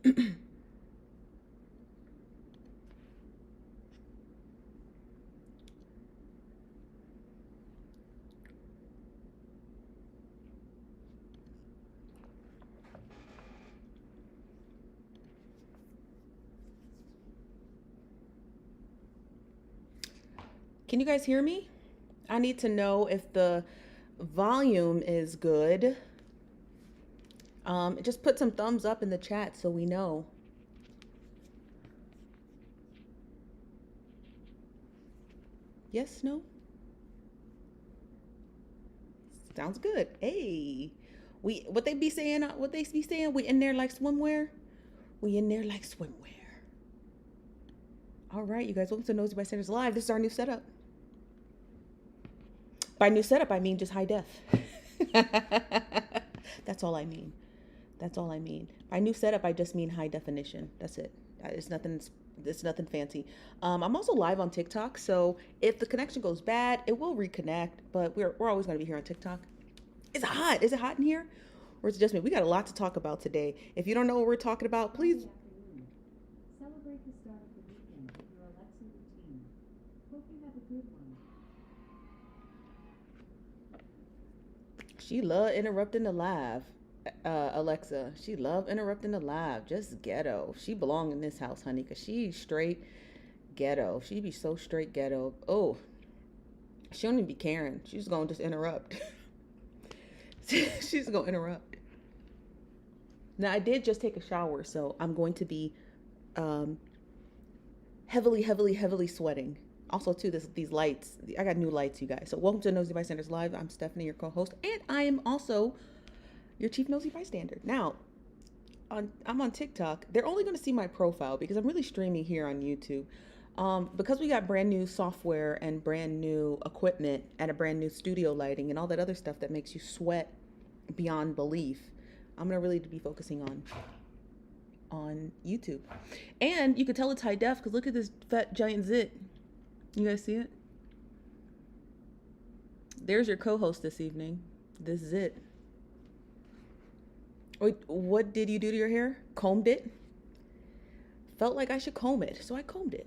Can you guys hear me? I need to know if the volume is good. Just put some thumbs up in the chat so we know. Yes, no? Sounds good. Hey. What they be saying, we in there like swimwear? We in there like swimwear. All right, you guys, welcome to Nosy Bystanders Live. This is our new setup. By new setup, I mean just high def. That's all I mean. That's all I mean. By new setup, I just mean high definition. That's it. It's nothing fancy. I'm also live on TikTok, so if the connection goes bad, it will reconnect. But we're always going to be here on TikTok. Is it hot? Is it hot in here, or is it just me? We got a lot to talk about today. If you don't know what we're talking about, please. Celebrate the start of the weekend with your Alexa routine. Hope you have a good one. She love interrupting the live. Alexa, she love interrupting the live. Just ghetto. She belong in this house, honey, because she's straight ghetto. She be so straight ghetto. Oh, she don't even be caring. She's gonna just interrupt. She's gonna interrupt. Now, I did just take a shower, so I'm going to be heavily sweating. Also, too, these lights. I got new lights, you guys. So welcome to Nosy Bystanders Live. I'm Stephanie, your co-host, and I am also your chief nosy bystander. Now, I'm on TikTok. They're only going to see my profile because I'm really streaming here on YouTube. Because we got brand new software and brand new equipment and a brand new studio lighting and all that other stuff that makes you sweat beyond belief. I'm going to really be focusing on YouTube. And you can tell it's high def because look at this fat giant zit. You guys see it? There's your co-host this evening. This zit. Wait, what did you do to your hair? Combed it? Felt like I should comb it, so I combed it.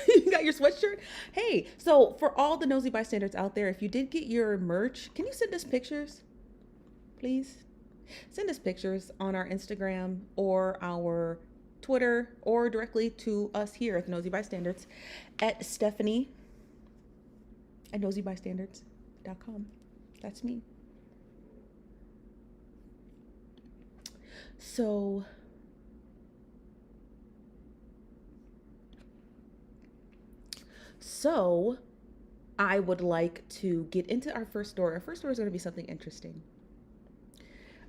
You got your sweatshirt? Hey, so for all the nosy bystanders out there, if you did get your merch, can you send us pictures? Please? Send us pictures on our Instagram or our Twitter or directly to us here at the Nosy Bystanders at Stephanie at NosyBystanders.com. That's me. So I would like to get into our first story. Our first story is going to be something interesting.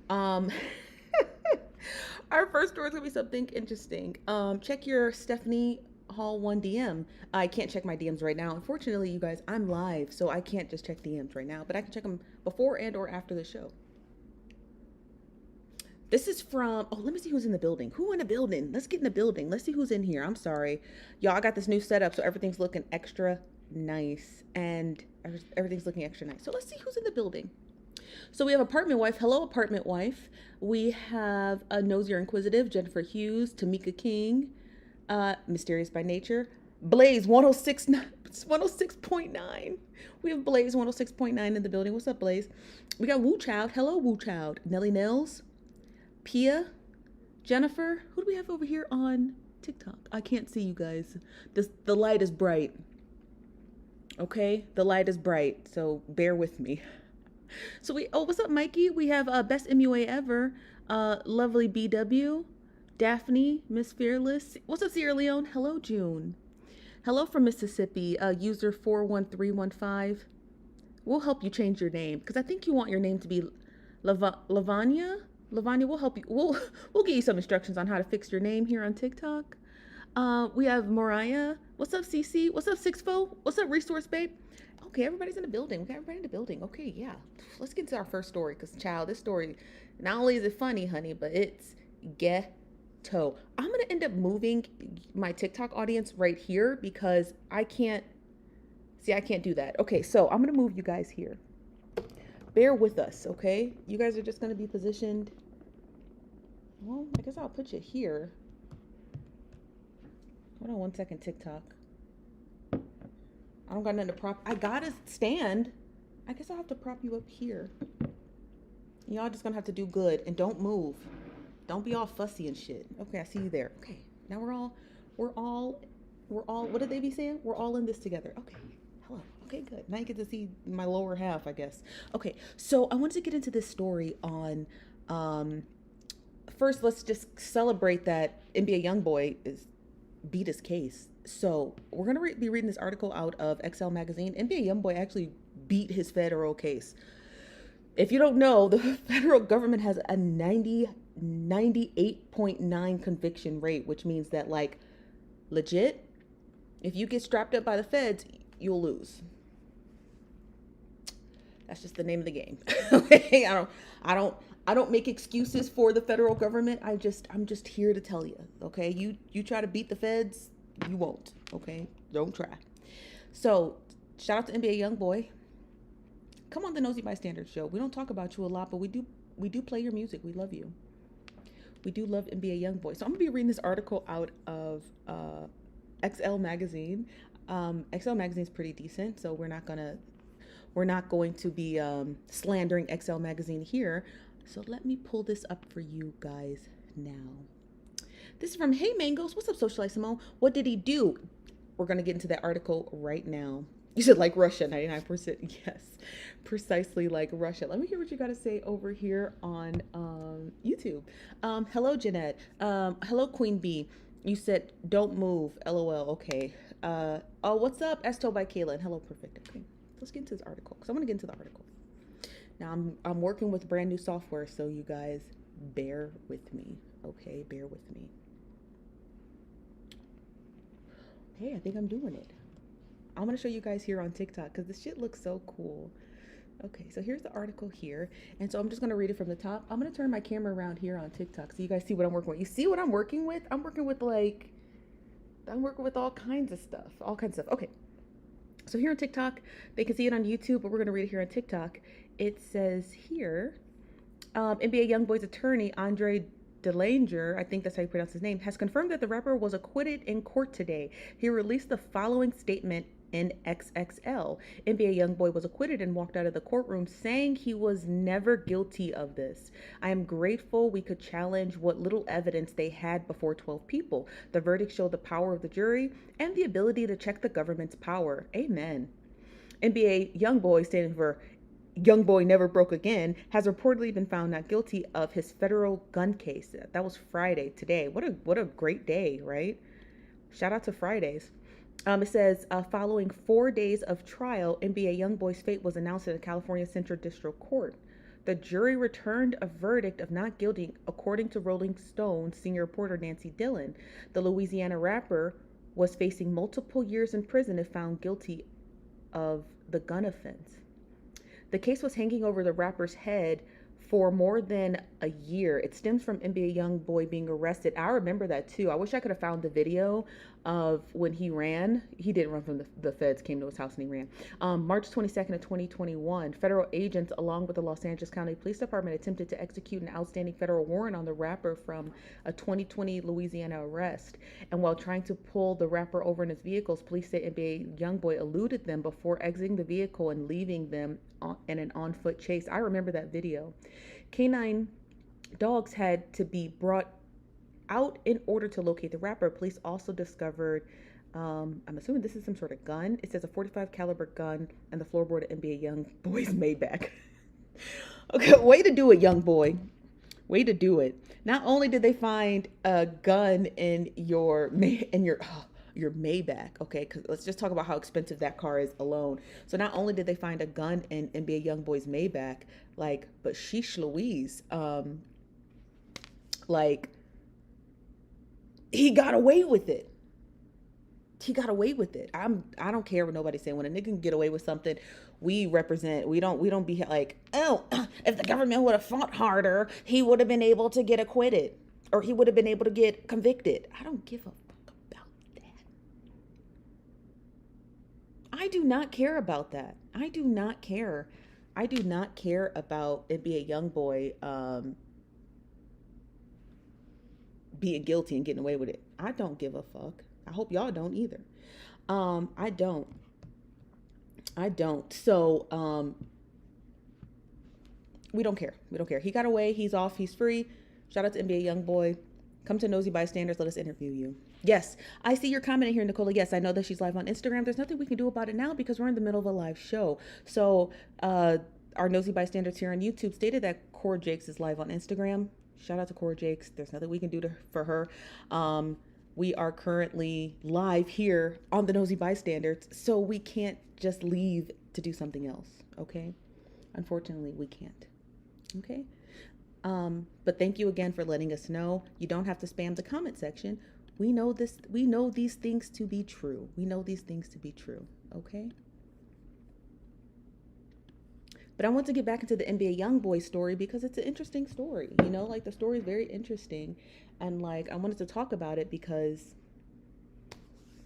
Our first story is going to be something interesting. Check your Stephanie Hall 1 DM. I can't check my DMs right now. Unfortunately, you guys, I'm live, so I can't just check DMs right now, but I can check them before and or after the show. This is from, let me see who's in the building. Who in the building? Let's get in the building. Let's see who's in here. I'm sorry. Y'all, I got this new setup, so everything's looking extra nice. And everything's looking extra nice. So let's see who's in the building. So we have Apartment Wife. Hello, Apartment Wife. We have a Nosy or Inquisitive, Jennifer Hughes, Tamika King, Mysterious by Nature, Blaze 106.9. We have Blaze 106.9 in the building. What's up, Blaze? We got Woo Child. Hello, Woo Child. Nelly Nels, Pia, Jennifer. Who do we have over here on TikTok? I can't see you guys. The light is bright. Okay, the light is bright, so bear with me. So what's up, Mikey? We have Best MUA Ever, Lovely BW, Daphne, Miss Fearless. What's up, Sierra Leone? Hello, June. Hello from Mississippi, user 41315. We'll help you change your name because I think you want your name to be Lavanya. Lavanya, we'll help you. We'll give you some instructions on how to fix your name here on TikTok. We have Mariah. What's up, CC? What's up, Sixfo? What's up, Resource Babe? Okay, everybody's in the building. We got everybody in the building. Okay, yeah. Let's get into our first story because, child, this story, not only is it funny, honey, but it's ghetto. I'm going to end up moving my TikTok audience right here because I can't do that. Okay, so I'm going to move you guys here. Bear with us, okay? You guys are just going to be positioned Well, I guess I'll put you here. Hold on one second, TikTok. I don't got nothing to prop. I got a stand. I guess I'll have to prop you up here. Y'all just gonna have to do good and don't move. Don't be all fussy and shit. Okay, I see you there. Okay, now we're all, what did they be saying? We're all in this together. Okay, hello. Okay, good. Now you get to see my lower half, I guess. Okay, so I wanted to get into this story on, first, let's just celebrate that NBA YoungBoy is beat his case. So we're gonna be reading this article out of XL Magazine. NBA YoungBoy actually beat his federal case. If you don't know, the federal government has a 98.9 conviction rate, which means that, like, legit, if you get strapped up by the feds, you'll lose. That's just the name of the game. Okay, I don't make excuses for the federal government. I'm just here to tell you. Okay, you try to beat the feds, you won't. Okay, don't try. So shout out to NBA YoungBoy. Come on the Nosy Bystanders show. We don't talk about you a lot, but we do play your music. We love you. We do love NBA YoungBoy. So I'm gonna be reading this article out of XL Magazine. XL Magazine is pretty decent, so we're not going to be slandering XL Magazine here. So let me pull this up for you guys now. This is from Hey Mangoes. What's up, Socialite Simone? What did he do? We're gonna get into that article right now. You said like Russia, 99%. Yes, precisely like Russia. Let me hear what you got to say over here on YouTube. Hello, Jeanette. Hello, Queen Bee. You said don't move. LOL. Okay. Oh, what's up? As told by Kaylin. Hello, perfect. Okay, let's get into this article because I want to get into the article. Now I'm working with brand new software, so you guys bear with me. Okay, bear with me. Hey, I think I'm doing it. I'm going to show you guys here on TikTok because this shit looks so cool. Okay, so here's the article here. And so I'm just going to read it from the top. I'm going to turn my camera around here on TikTok so you guys see what I'm working with. You see what I'm working with? I'm working with all kinds of stuff. All kinds of stuff. Okay. So here on TikTok, they can see it on YouTube, but we're going to read it here on TikTok. It says here, NBA YoungBoy's attorney, Andre Delanger, I think that's how you pronounce his name, has confirmed that the rapper was acquitted in court today. He released the following statement in XXL. NBA YoungBoy was acquitted and walked out of the courtroom saying he was never guilty of this. I am grateful we could challenge what little evidence they had before 12 people. The verdict showed the power of the jury and the ability to check the government's power. Amen. NBA YoungBoy, standing for YoungBoy Never Broke Again, has reportedly been found not guilty of his federal gun case. That was Friday today. What a great day, right? Shout out to Fridays. It says, following 4 days of trial, NBA YoungBoy's fate was announced in the California Central District Court. The jury returned a verdict of not guilty, according to Rolling Stone senior reporter Nancy Dillon. The Louisiana rapper was facing multiple years in prison if found guilty of the gun offense. The case was hanging over the rapper's head for more than a year. It stems from NBA YoungBoy being arrested. I remember that too. I wish I could have found the video of when he ran. He didn't run from the feds, came to his house and he ran. March 22nd of 2021, federal agents along with the Los Angeles County Police Department attempted to execute an outstanding federal warrant on the rapper from a 2020 Louisiana arrest. And while trying to pull the rapper over in his vehicles, police say NBA YoungBoy eluded them before exiting the vehicle and leaving them in an on-foot chase. I remember that video. Canine dogs had to be brought out in order to locate the rapper. Police also discovered, I'm assuming this is some sort of gun. It says a .45 caliber gun and the floorboard of NBA YoungBoy's Maybach. Okay, way to do it, YoungBoy. Way to do it. Not only did they find a gun in your Maybach, okay, because let's just talk about how expensive that car is alone. So not only did they find a gun in NBA YoungBoy's Maybach, but sheesh Louise, he got away with it. He got away with it. I don't care what nobody's saying. When a nigga can get away with something, we represent. We don't be like, oh, if the government would have fought harder, he would have been able to get acquitted, or he would have been able to get convicted. I don't give a fuck about that. I do not care about that. I do not care. I do not care about it be a YoungBoy being guilty and getting away with it. I don't give a fuck. I hope y'all don't either. I don't. So, we don't care. We don't care. He got away. He's off. He's free. Shout out to NBA YoungBoy. Come to Nosy Bystanders. Let us interview you. Yes, I see your comment here, Nicola. Yes, I know that she's live on Instagram. There's nothing we can do about it now because we're in the middle of a live show. So, our Nosy Bystanders here on YouTube stated that Cora Jakes is live on Instagram. Shout out to Cora Jakes. There's nothing we can do for her. We are currently live here on the Nosy Bystanders, so we can't just leave to do something else, okay? Unfortunately, we can't, okay? But thank you again for letting us know. You don't have to spam the comment section. We know this. We know these things to be true. We know these things to be true, okay? But I want to get back into the NBA YoungBoy story because it's an interesting story. You know, like the story is very interesting. And like, I wanted to talk about it because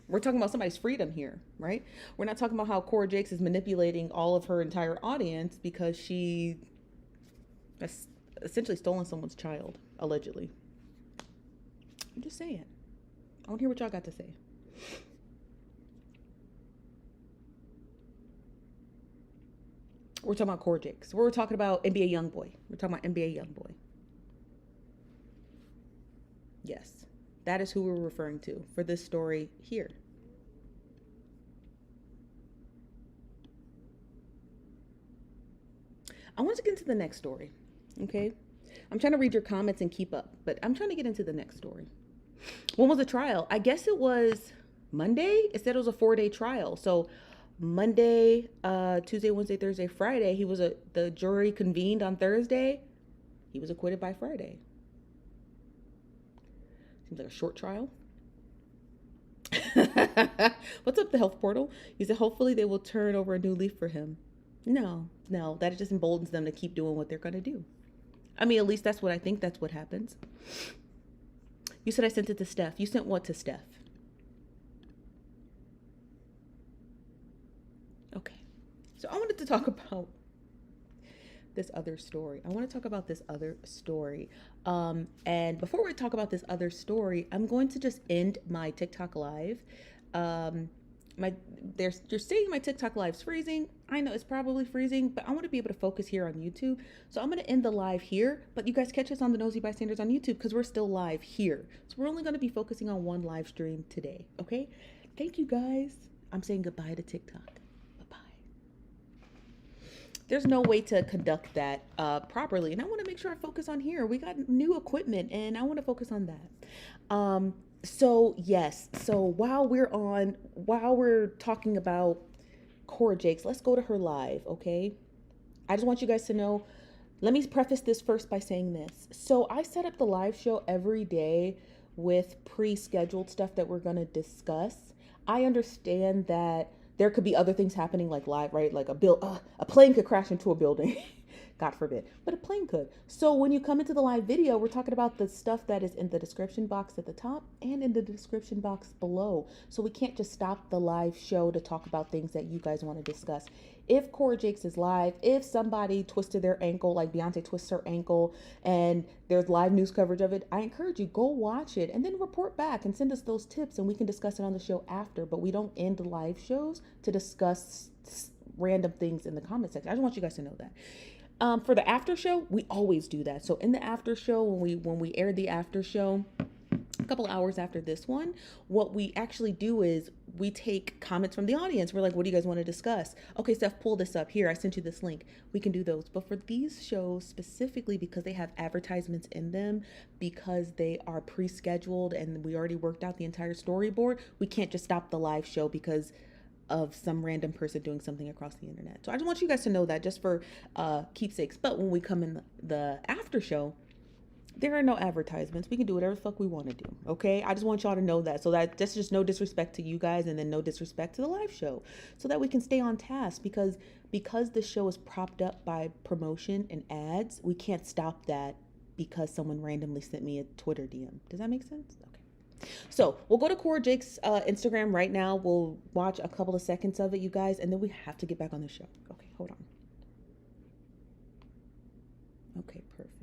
we're talking about somebody's freedom here, right? We're not talking about how Cora Jakes is manipulating all of her entire audience because she has essentially stolen someone's child, allegedly. I'm just saying. I want to hear what y'all got to say. We're talking about Cora Jakes. We're talking about NBA YoungBoy. We're talking about NBA YoungBoy. Yes, that is who we're referring to for this story here. I want to get into the next story, okay? I'm trying to read your comments and keep up, but I'm trying to get into the next story. When was the trial? I guess it was Monday. It said it was a 4-day trial. So Monday, Tuesday, Wednesday, Thursday, Friday, the jury convened on Thursday. He was acquitted by Friday. Seems like a short trial. What's up, the health portal? He said, hopefully they will turn over a new leaf for him. No, that just emboldens them to keep doing what they're going to do. I mean, at least that's what I think. That's what happens. You said I sent it to Steph. You sent what to Steph? Okay. So I wanted to talk about this other story. And before we talk about this other story, I'm going to just end my TikTok live. You're saying my TikTok live's freezing. I know it's probably freezing, but I want to be able to focus here on YouTube. So I'm going to end the live here, but you guys catch us on the Nosy Bystanders on YouTube because we're still live here. So we're only going to be focusing on one live stream today. Okay. Thank you guys. I'm saying goodbye to TikTok. There's no way to conduct that properly. And I want to make sure I focus on here. We got new equipment and I want to focus on that. So yes. So while we're talking about Cora Jakes, let's go to her live. Okay. I just want you guys to know, let me preface this first by saying this. So I set up the live show every day with pre-scheduled stuff that we're going to discuss. I understand that there could be other things happening like live, right? Like a plane could crash into a building, God forbid, but a plane could. So when you come into the live video, we're talking about the stuff that is in the description box at the top and in the description box below. So we can't just stop the live show to talk about things that you guys want to discuss. If Cora Jakes is live, if somebody twisted their ankle, like Beyonce twists her ankle and there's live news coverage of it, I encourage you, go watch it and then report back and send us those tips and we can discuss it on the show after. But we don't end the live shows to discuss random things in the comment section. I just want you guys to know that. For the after show, we always do that. So in the after show, when we air the after show, a couple hours after this one, what we actually do is we take comments from the audience. We're like, what do you guys want to discuss? Okay, Steph, pull this up. Here, I sent you this link. We can do those. But for these shows specifically, because they have advertisements in them, because they are pre-scheduled and we already worked out the entire storyboard, we can't just stop the live show because of some random person doing something across the internet. So I just want you guys to know that just for keepsakes. But when we come in the after show, there are no advertisements. We can do whatever the fuck we want to do. Okay. I just want y'all to know that. So that's just no disrespect to you guys and then no disrespect to the live show so that we can stay on task because the show is propped up by promotion and ads. We can't stop that because someone randomly sent me a Twitter DM. Does that make sense? Okay. So we'll go to Cora Jakes' Instagram right now. We'll watch a couple of seconds of it, you guys, and then we have to get back on the show. Okay. Hold on. Okay. Perfect.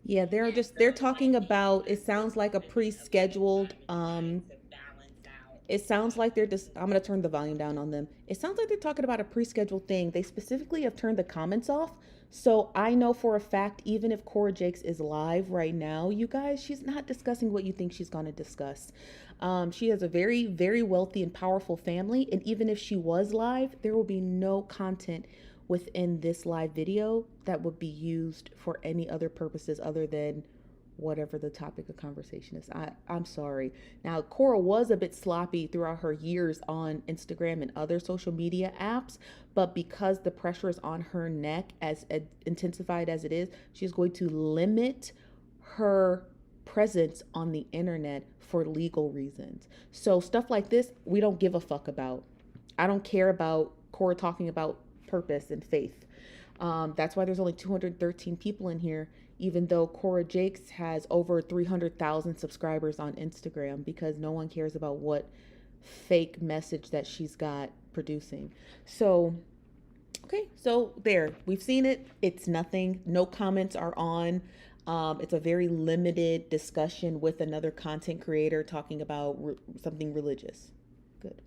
Yeah, they're talking about, it sounds like a pre-scheduled it sounds like they're just, I'm going to turn the volume down on them. It sounds like they're talking about a pre-scheduled thing. They specifically have turned the comments off. So I know for a fact, even if Cora Jakes is live right now, you guys, she's not discussing what you think she's going to discuss. She has a very, very wealthy and powerful family. And even if she was live, there will be no content within this live video that would be used for any other purposes other than whatever the topic of conversation is. I'm sorry. Now, Cora was a bit sloppy throughout her years on Instagram and other social media apps, but because the pressure is on her neck, as intensified as it is, she's going to limit her presence on the internet for legal reasons. So stuff like this, we don't give a fuck about. I don't care about Cora talking about purpose and faith. That's why there's only 213 people in here, even though Cora Jakes has over 300,000 subscribers on Instagram, because no one cares about what fake message that she's got producing. So, okay, so there, we've seen it. It's nothing. No comments are on. It's a very limited discussion with another content creator talking about something religious. Good.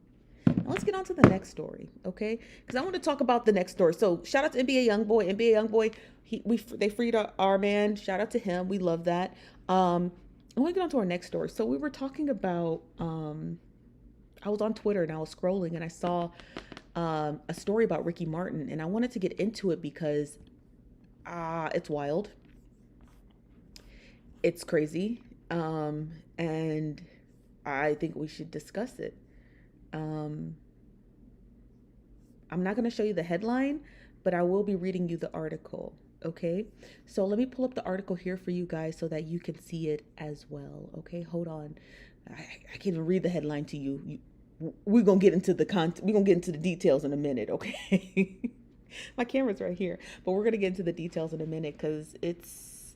Now let's get on to the next story, okay? Because I want to talk about the next story. So shout out to NBA YoungBoy. NBA YoungBoy, they freed our man. Shout out to him. We love that. I want to get on to our next story. So we were talking about. I was on Twitter and I was scrolling and I saw a story about Ricky Martin, and I wanted to get into it because it's wild. It's crazy, and I think we should discuss it. I'm not going to show you the headline, but I will be reading you the article. Okay, so let me pull up the article here for you guys so that you can see it as well. Okay, hold on. I can't even read the headline to you. We're gonna get into the content. We're gonna get into the details in a minute. Okay, my camera's right here, but we're gonna get into the details in a minute because it's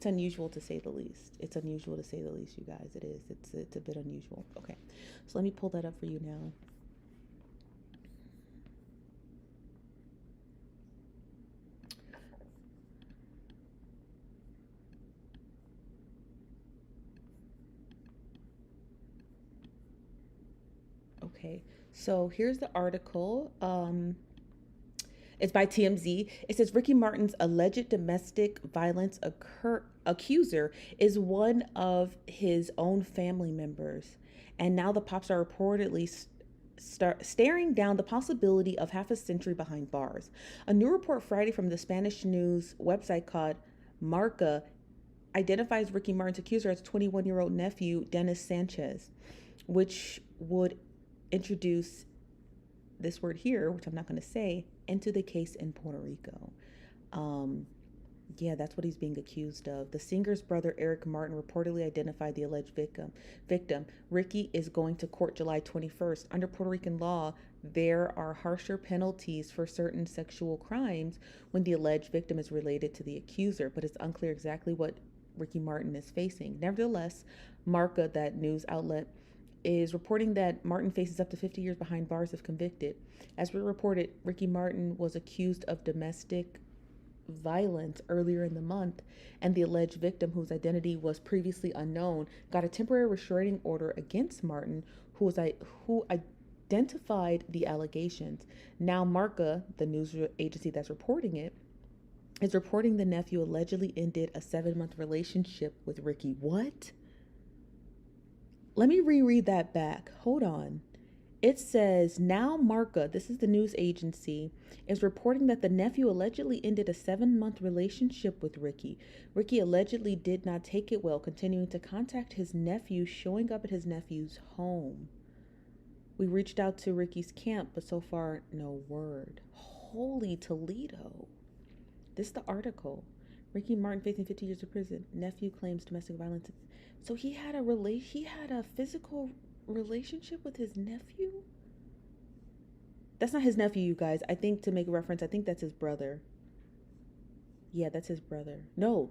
unusual to say the least. It's unusual to say the least, you guys. It is. It's a bit unusual. Okay, so let me pull that up for you now. Okay, so here's the article. It's by TMZ. It says Ricky Martin's alleged domestic violence accuser is one of his own family members. And now the pop star reportedly staring down the possibility of half a century behind bars. A new report Friday from the Spanish news website called Marca identifies Ricky Martin's accuser as 21-year-old nephew, Dennis Sanchez, which would introduce this word here, which I'm not going to say, into the case in Puerto Rico. Yeah, that's what he's being accused of. The singer's brother, Eric Martin, reportedly identified the alleged victim. Ricky is going to court July 21st. Under Puerto Rican law, there are harsher penalties for certain sexual crimes when the alleged victim is related to the accuser, but it's unclear exactly what Ricky Martin is facing. Nevertheless, Marca, that news outlet, is reporting that Martin faces up to 50 years behind bars if convicted. As we reported, Ricky Martin was accused of domestic violence earlier in the month, and the alleged victim, whose identity was previously unknown, got a temporary restraining order against Martin, who identified the allegations. Now, Marca, the news agency that's reporting it, is reporting the nephew allegedly ended a 7-month relationship with Ricky. What? Let me reread that back. Hold on. It says, now Marca, this is the news agency, is reporting that the nephew allegedly ended a 7-month relationship with Ricky. Ricky allegedly did not take it well, continuing to contact his nephew, showing up at his nephew's home. We reached out to Ricky's camp, but so far, no word. Holy Toledo. This is the article. Ricky Martin facing 50 years of prison. Nephew claims domestic violence. So he had a physical relationship with his nephew? That's not his nephew, you guys. I think, to make a reference, I think that's his brother. Yeah, that's his brother. No.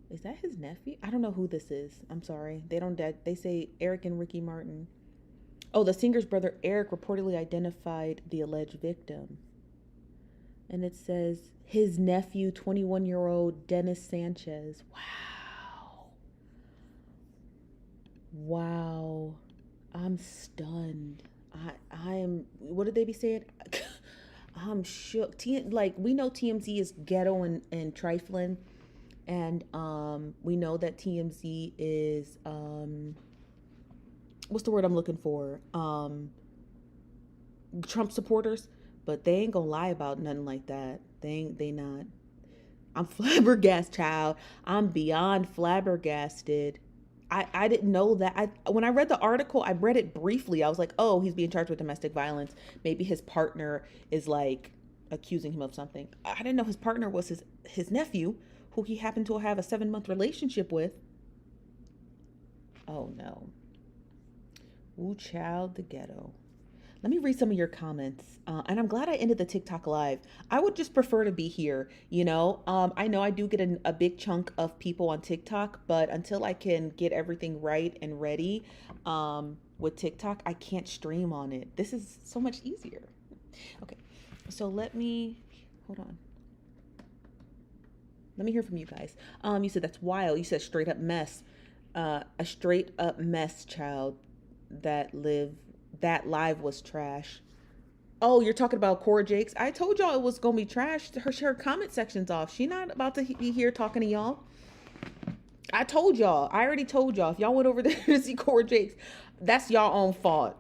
Is that his nephew? I don't know who this is. I'm sorry. They say Eric and Ricky Martin. Oh, the singer's brother Eric reportedly identified the alleged victim. And it says his nephew, 21-year-old Dennis Sanchez. Wow. Wow. I'm stunned. I am, what did they be saying? I'm shook. Like, we know TMZ is ghetto and trifling. And we know that TMZ is what's the word I'm looking for? Trump supporters, but they ain't gonna lie about nothing like that. They not. I'm flabbergasted, child. I'm beyond flabbergasted. I didn't know that. When I read the article, I read it briefly. I was like, oh, he's being charged with domestic violence. Maybe his partner is like accusing him of something. I didn't know his partner was his nephew, who he happened to have a 7-month relationship with. Oh no. Ooh, child, the ghetto. Let me read some of your comments. And I'm glad I ended the TikTok live. I would just prefer to be here. I know I do get a big chunk of people on TikTok, but until I can get everything right and ready with TikTok, I can't stream on it. This is so much easier. Okay, so hold on. Let me hear from you guys. You said that's wild. You said straight up mess. A straight up mess, child. That live was trash. Oh, you're talking about Cora Jakes? I told y'all it was gonna be trash. Her comment section's off. She not about to be here talking to y'all. I told y'all. I already told y'all. If y'all went over there to see Cora Jakes, that's y'all own fault.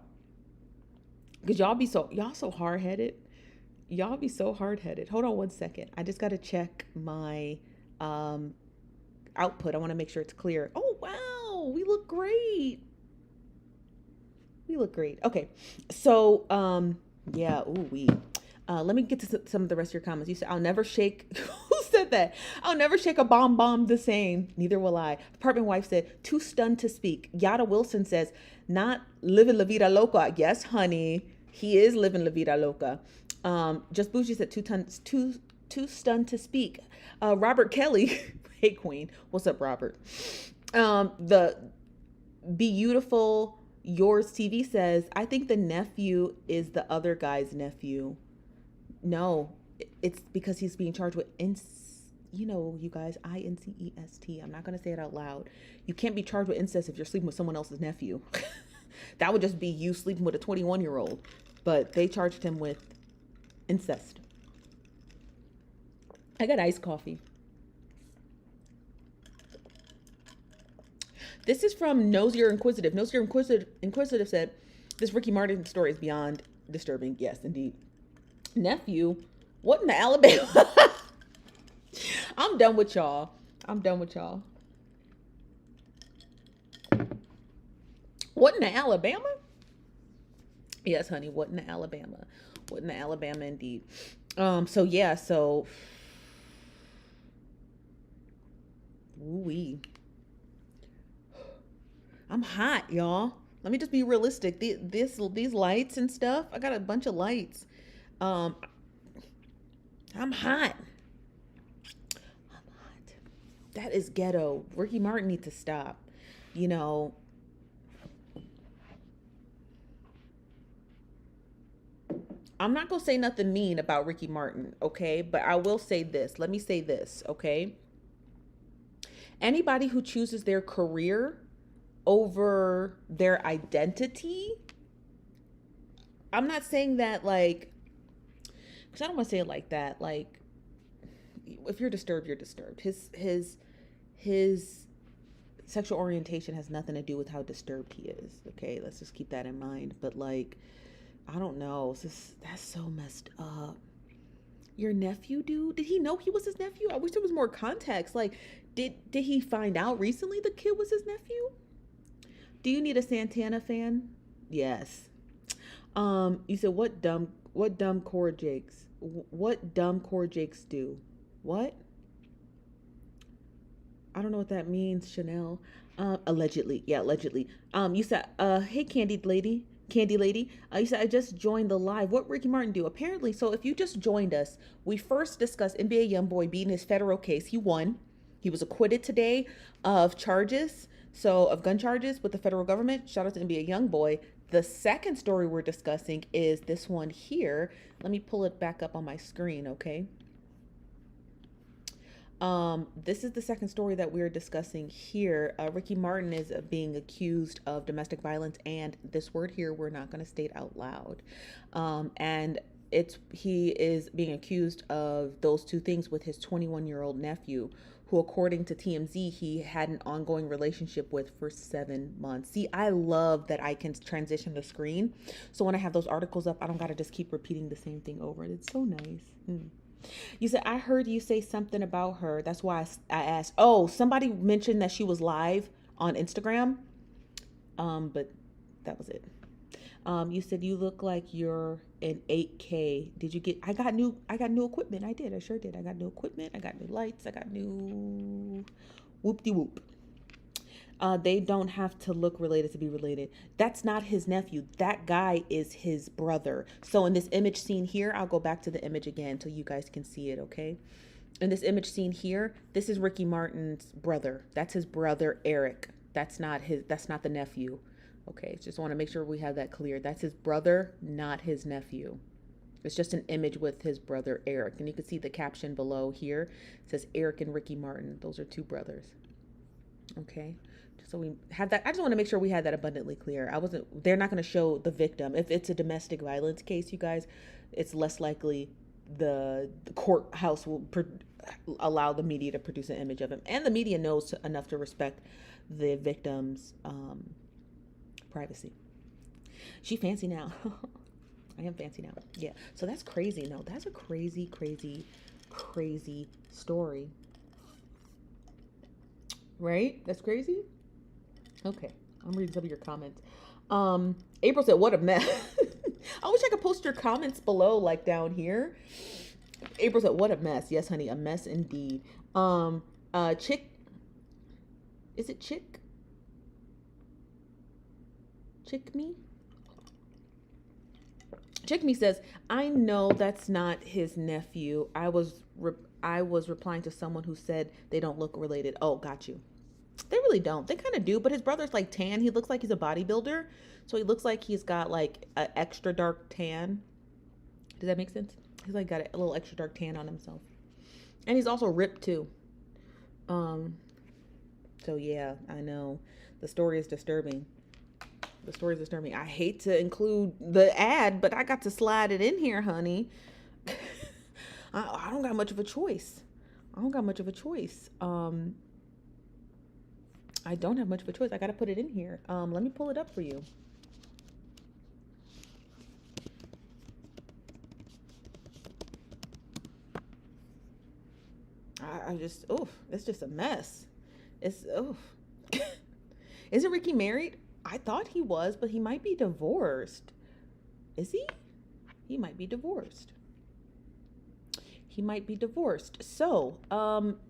Cause y'all so hard headed. Y'all be so hard headed. Hold on one second. I just gotta check my output. I want to make sure it's clear. Oh wow, we look great. We look great. Okay, so yeah. Let me get to some of the rest of your comments. You said, "I'll never shake." Who said that? I'll never shake a bomb the same. Neither will I. Apartment wife said, "Too stunned to speak." Yada Wilson says, "Not living la vida loca." Yes, honey, he is living la vida loca. Just Bougie said, too stunned to speak. Robert Kelly, hey queen, what's up, Robert? The Beautiful Yours TV says, I think the nephew is the other guy's nephew. No, it's because he's being charged with you guys, incest. I'm not going to say it out loud. You can't be charged with incest if you're sleeping with someone else's nephew. That would just be you sleeping with a 21-year-old. But they charged him with incest. I got iced coffee. This is from Nosy or Inquisitive. Nosy or Inquisitive said, this Ricky Martin story is beyond disturbing. Yes, indeed. Nephew, what in the Alabama? I'm done with y'all. What in the Alabama? Yes, honey. What in the Alabama? What in the Alabama, indeed. So ooh-wee. I'm hot, y'all. Let me just be realistic. These lights and stuff. I got a bunch of lights. I'm hot. That is ghetto. Ricky Martin needs to stop. I'm not gonna say nothing mean about Ricky Martin, okay? But I will say this. Let me say this, okay? Anybody who chooses their career over their identity, I'm not saying that because I don't want to say it like that. Like, if you're disturbed, you're disturbed. His sexual orientation has nothing to do with how disturbed he is. Okay, let's just keep that in mind. But I don't know. That's so messed up. Your nephew, dude? Did he know he was his nephew? I wish there was more context. Did he find out recently the kid was his nephew? Do you need a Santana fan? Yes. You said what dumb Cora Jakes? What dumb Cora Jakes do? What? I don't know what that means, Chanel. Allegedly. Yeah, allegedly. You said, hey, Candy lady. You said, I just joined the live. What Ricky Martin do? Apparently, so if you just joined us, we first discussed NBA YoungBoy beating his federal case. He won. He was acquitted today of gun charges with the federal government. Shout out to NBA YoungBoy. The second story we're discussing is this one here. Let me pull it back up on my screen, okay? This is the second story that we're discussing here. Ricky Martin is being accused of domestic violence, and this word here we're not going to state out loud. And he is being accused of those two things with his 21-year-old nephew, who, according to TMZ, he had an ongoing relationship with for 7 months. See, I love that I can transition the screen, so when I have those articles up, I don't gotta just keep repeating the same thing over. It's so nice. You said, I heard you say something about her. That's why I asked. Oh, somebody mentioned that she was live on Instagram. But that was it. You said you look like you're in 8K. Did you get, I got new equipment. I did. I sure did. I got new equipment. I got new lights. I got new whoop-de-whoop. They don't have to look related to be related. That's not his nephew. That guy is his brother. So in this image seen here, I'll go back to the image again so you guys can see it, okay? In this image seen here, this is Ricky Martin's brother. That's his brother, Eric. That's not the nephew. Okay, just want to make sure we have that clear. That's his brother, not his nephew. It's just an image with his brother, Eric. And you can see the caption below here. It says Eric and Ricky Martin. Those are two brothers. Okay. So we have that. I just want to make sure we had that abundantly clear. They're not going to show the victim. If it's a domestic violence case, you guys, it's less likely the courthouse will allow the media to produce an image of him. And the media knows enough to respect the victim's privacy. She fancy now. I am fancy now. Yeah. So that's crazy. No, that's a crazy, crazy, crazy story. Right? That's crazy? Okay. I'm reading some of your comments. April said, what a mess. I wish I could post your comments below, like down here. April said, what a mess. Yes, honey, a mess indeed. Chick. Is it Chick? Chick me? Chick me says, I know that's not his nephew. I was replying to someone who said they don't look related. Oh, got you. They really don't. They kind of do, but his brother's like tan. He looks like he's a bodybuilder. So he looks like he's got like an extra dark tan. Does that make sense? He's like got a little extra dark tan on himself. And he's also ripped too. So yeah, I know. The story is disturbing. The story is disturbing. I hate to include the ad, but I got to slide it in here, honey. I don't got much of a choice. I don't have much of a choice. I got to put it in here. Let me pull it up for you. It's just a mess. Isn't Ricky married? I thought he was, but he might be divorced. Is he? He might be divorced. So,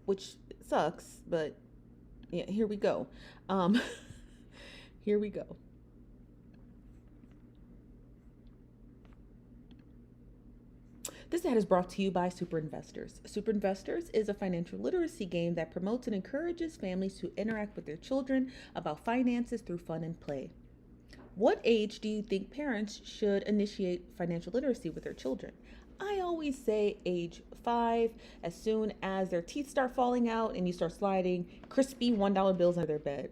which sucks, but yeah, here we go. Here we go. This ad is brought to you by Super Investors. Super Investors is a financial literacy game that promotes and encourages families to interact with their children about finances through fun and play. What age do you think parents should initiate financial literacy with their children? I always say age 5, as soon as their teeth start falling out and you start sliding crispy $1 bills under their bed.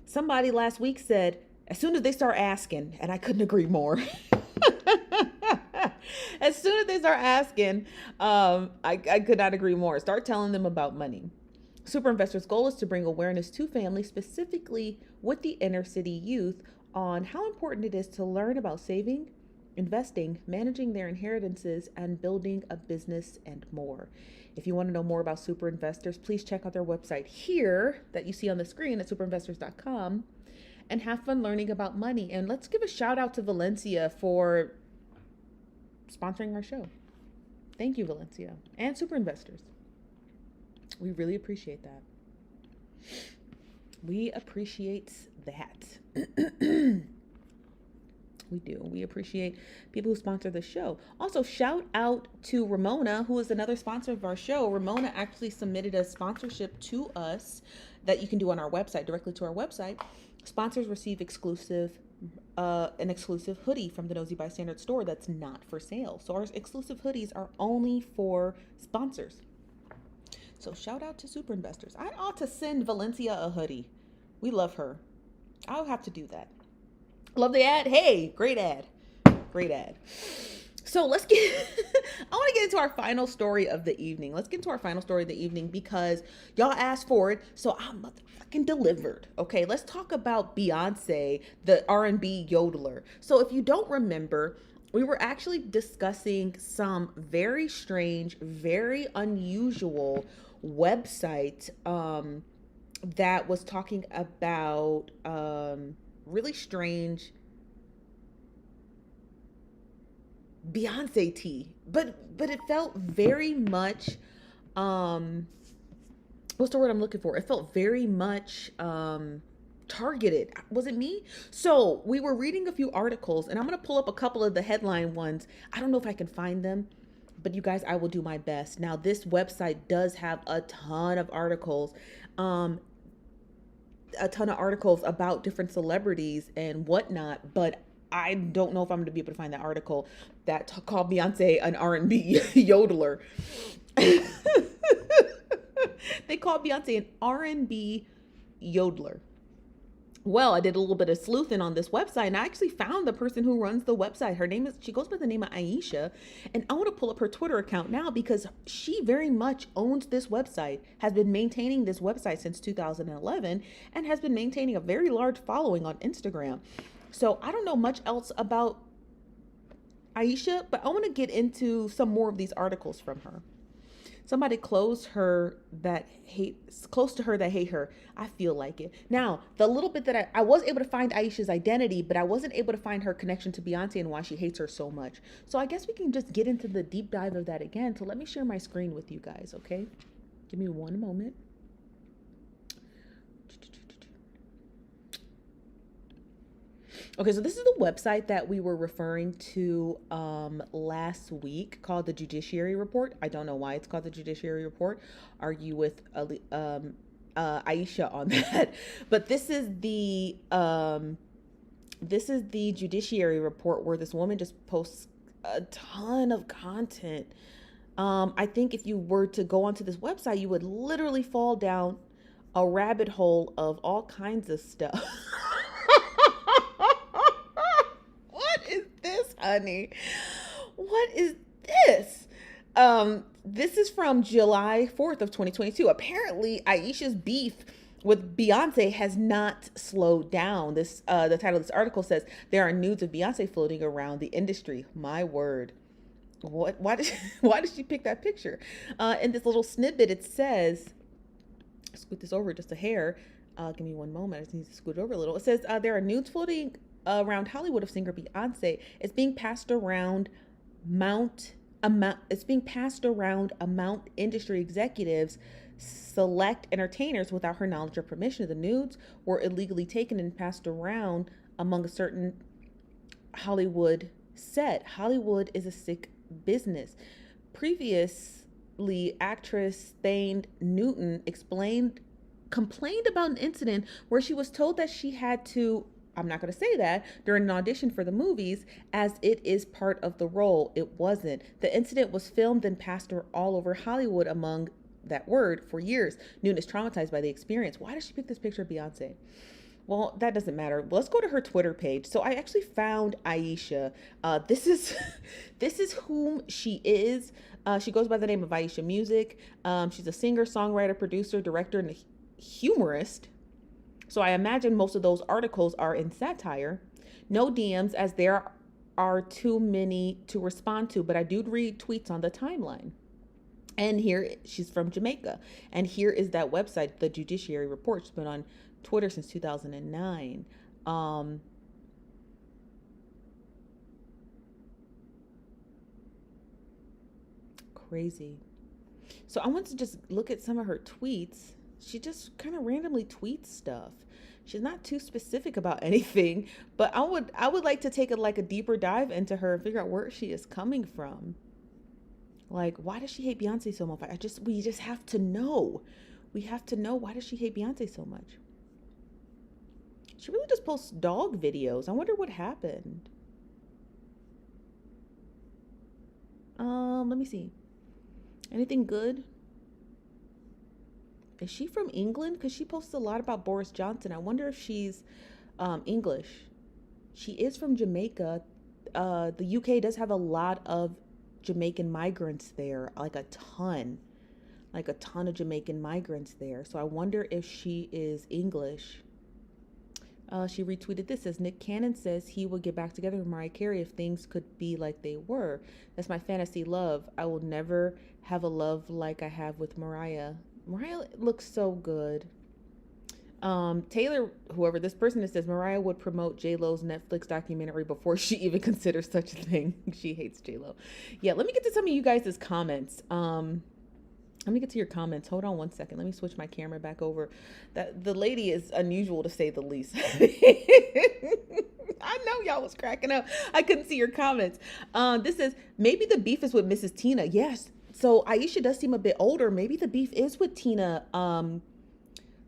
Somebody last week said, as soon as they start asking, and I couldn't agree more. As soon as they start asking, I could not agree more. Start telling them about money. Super Investors' goal is to bring awareness to families, specifically with the inner city youth, on how important it is to learn about saving, investing, managing their inheritances, and building a business and more. If you want to know more about Super Investors, please check out their website here that you see on the screen at superinvestors.com and have fun learning about money. And let's give a shout out to Valencia for sponsoring our show. Thank you, Valencia, and Super Investors. We really appreciate that. We appreciate that. We do. We appreciate people who sponsor the show. Also, shout out to Ramona, who is another sponsor of our show. Ramona actually submitted a sponsorship to us that you can do on our website, directly to our website. Sponsors receive exclusive an exclusive hoodie from the Nosy Bystanders store that's not for sale. So our exclusive hoodies are only for sponsors. So shout out to Super Investors. I ought to send Valencia a hoodie. We love her. I'll have to do that. Love the ad. Hey, great ad. Great ad. So let's get, I want to get into our final story of the evening. Let's get into our final story of the evening because y'all asked for it. So I motherfucking delivered. Okay, let's talk about Beyonce, the R&B yodeler. So if you don't remember, we were actually discussing some very strange, very unusual website that was talking about really strange Beyonce tea, but it felt very much what's the word I'm looking for? It felt very much targeted. Was it me? So we were reading a few articles, and I'm gonna pull up a couple of the headline ones. I don't know if I can find them, but you guys, I will do my best. Now, this website does have a ton of articles. About different celebrities and whatnot, but I don't know if I'm going to be able to find that article that called Beyonce an R&B yodeler. They called Beyonce an R&B yodeler. Well, I did a little bit of sleuthing on this website, and I actually found the person who runs the website. She goes by the name of Aisha, and I want to pull up her Twitter account now because she very much owns this website, has been maintaining this website since 2011, and has been maintaining a very large following on Instagram. So I don't know much else about Aisha, but I want to get into some more of these articles from her. Somebody close to her that hate her. I feel like it. Now, the little bit that I was able to find Aisha's identity, but I wasn't able to find her connection to Beyonce and why she hates her so much. So I guess we can just get into the deep dive of that again. So let me share my screen with you guys, okay? Give me one moment. Okay, so this is the website that we were referring to last week called the Judiciary Report. I don't know why it's called the Judiciary Report. Argue with Aisha on that. But this is the Judiciary Report where this woman just posts a ton of content. I think if you were to go onto this website, you would literally fall down a rabbit hole of all kinds of stuff. Honey, what is this? This is from July 4th of 2022. Apparently, Aisha's beef with Beyonce has not slowed down. This the title of this article says there are nudes of Beyonce floating around the industry. My word. What? Why did she pick that picture? In this little snippet, it says, scoot this over just a hair. Give me one moment. I just need to scoot over a little. It says there are nudes floating around Hollywood of singer Beyonce. It's being passed around amount industry executives, select entertainers without her knowledge or permission. The nudes were illegally taken and passed around among a certain Hollywood set. Hollywood is a sick business. Previously, actress Thane Newton complained about an incident where she was told that she had to, I'm not going to say that, during an audition for the movies, as it is part of the role. It wasn't. The incident was filmed and passed all over Hollywood among that word for years. Newton is traumatized by the experience. Why does she pick this picture of Beyonce? Well, that doesn't matter. Let's go to her Twitter page. So I actually found Aisha. This is whom she is. She goes by the name of Aisha Music. She's a singer, songwriter, producer, director, and a humorist. So I imagine most of those articles are in satire. No DMs, as there are too many to respond to, but I do read tweets on the timeline. And here, she's from Jamaica. And here is that website, the Judiciary Report. She's been on Twitter since 2009. Crazy. So I want to just look at some of her tweets. She just kind of randomly tweets stuff. She's not too specific about anything, but I would like to take a deeper dive into her and figure out where she is coming from. Like, why does she hate Beyonce so much? We just have to know. We have to know, why does she hate Beyonce so much? She really just posts dog videos. I wonder what happened. Let me see. Anything good? Is she from England? Because she posts a lot about Boris Johnson. I wonder if she's English. She is from Jamaica. The UK does have a lot of Jamaican migrants there, like a ton of Jamaican migrants there. So I wonder if she is English. She retweeted this, says Nick Cannon says he will get back together with Mariah Carey if things could be like they were. That's my fantasy love. I will never have a love like I have with Mariah. Mariah looks so good. Taylor, whoever this person is, says Mariah would promote J-Lo's Netflix documentary before she even considers such a thing. She hates J-Lo. Yeah, let me get to some of you guys' comments. Let me get to your comments. Hold on one second. Let me switch my camera back over. That the lady is unusual to say the least. I know y'all was cracking up. I couldn't see your comments. This says maybe the beef is with Mrs. Tina. Yes. So Aisha does seem a bit older. Maybe the beef is with Tina.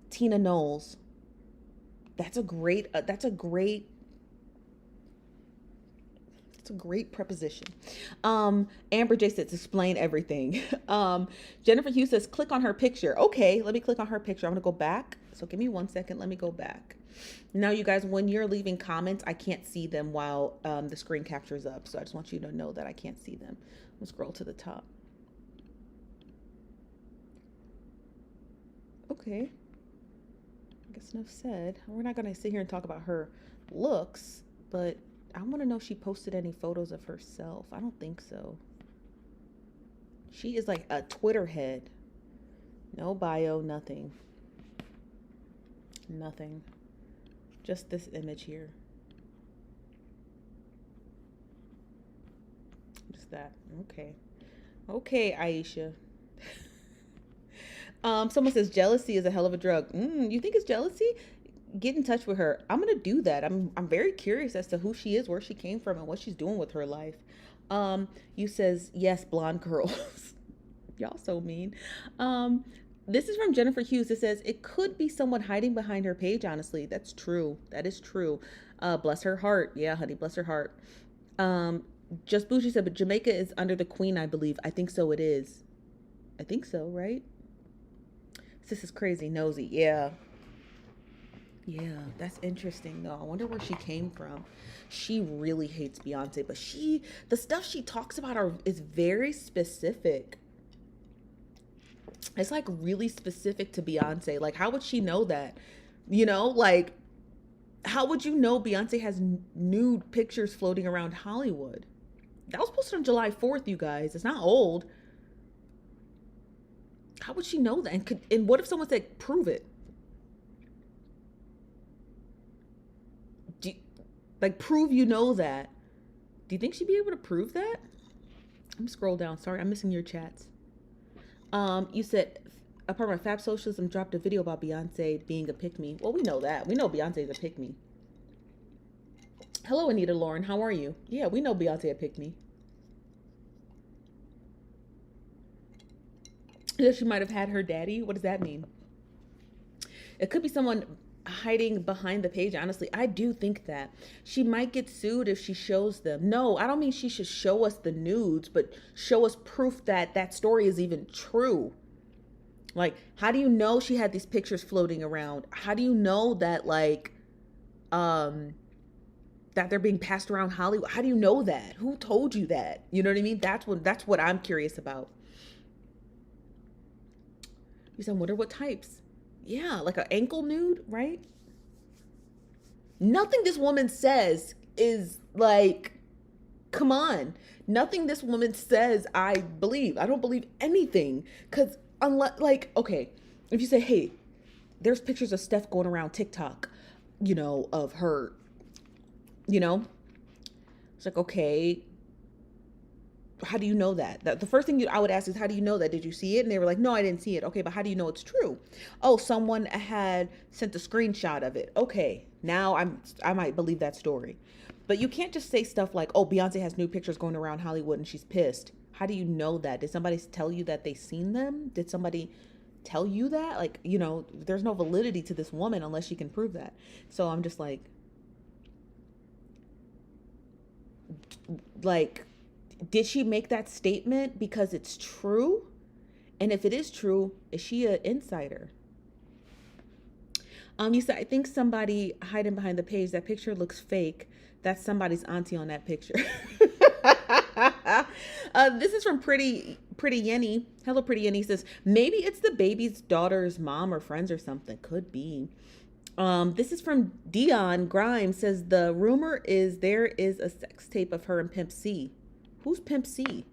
Tina Knowles. That's a great preposition. Amber J says explain everything. Jennifer Hughes says click on her picture. Okay, let me click on her picture. I'm gonna go back. So give me 1 second. Let me go back. Now, you guys, when you're leaving comments, I can't see them while the screen captures up. So I just want you to know that I can't see them. Let's scroll to the top. Okay. I guess enough said. We're not gonna sit here and talk about her looks, but I want to know if she posted any photos of herself. I don't think so. She is like a Twitter head. No bio, nothing. Nothing. Just this image here. Just that. Okay. Okay, Aisha. Someone says jealousy is a hell of a drug. You think it's jealousy? Get in touch with her. I'm gonna do that. I'm very curious as to who she is, where she came from, and what she's doing with her life. You says yes, blonde curls. Y'all so mean. This is from Jennifer Hughes. It says it could be someone hiding behind her page. Honestly, that's true. That is true. Bless her heart. Yeah, honey, bless her heart. Just Bougie said, but Jamaica is under the Queen, I believe. I think so. It is. I think so, right? This is crazy. Nosy. Yeah. Yeah, that's interesting though. I wonder where she came from. She really hates Beyonce, but the stuff she talks about is very specific. It's like really specific to Beyonce. Like, how would she know that? You know, like, how would you know Beyonce has nude pictures floating around Hollywood? That was posted on July 4th, you guys. It's not old. How would she know that? And what if someone said, prove it? Prove you know that. Do you think she'd be able to prove that? I'm scroll down. Sorry, I'm missing your chats. You said, apart from Fab Socialism dropped a video about Beyonce being a pick-me. Well, we know that. We know Beyonce's a pick-me. Hello, Anita Lauren. How are you? Yeah, we know Beyonce a pick-me. She might have had her daddy. What does that mean? It could be someone hiding behind the page. Honestly, I do think that she might get sued if she shows them. No, I don't mean she should show us the nudes, but show us proof that that story is even true. Like, how do you know she had these pictures floating around? How do you know that, like, that they're being passed around Hollywood? How do you know that? Who told you that? You know what I mean? That's what I'm curious about. You said, I wonder what types. Yeah, like an ankle nude, right? Nothing this woman says is like, come on. Nothing this woman says I believe. I don't believe anything. Because unless, like, okay, if you say, hey, there's pictures of Steph going around TikTok, you know, of her, you know, it's like, okay, how do you know that? The first thing I would ask is, how do you know that? Did you see it? And they were like, no, I didn't see it. Okay, but how do you know it's true? Oh, someone had sent a screenshot of it. Okay, now I might believe that story. But you can't just say stuff like, oh, Beyonce has new pictures going around Hollywood and she's pissed. How do you know that? Did somebody tell you that they seen them? Did somebody tell you that? Like, you know, there's no validity to this woman unless she can prove that. So I'm just like, did she make that statement because it's true? And if it is true, is she an insider? You said, I think somebody hiding behind the page. That picture looks fake. That's somebody's auntie on that picture. This is from Pretty Yenny. Hello, Pretty Yenny says, maybe it's the baby's daughter's mom or friends or something. Could be. This is from Dion Grimes. Says, the rumor is there is a sex tape of her and Pimp C. Who's Pimp C?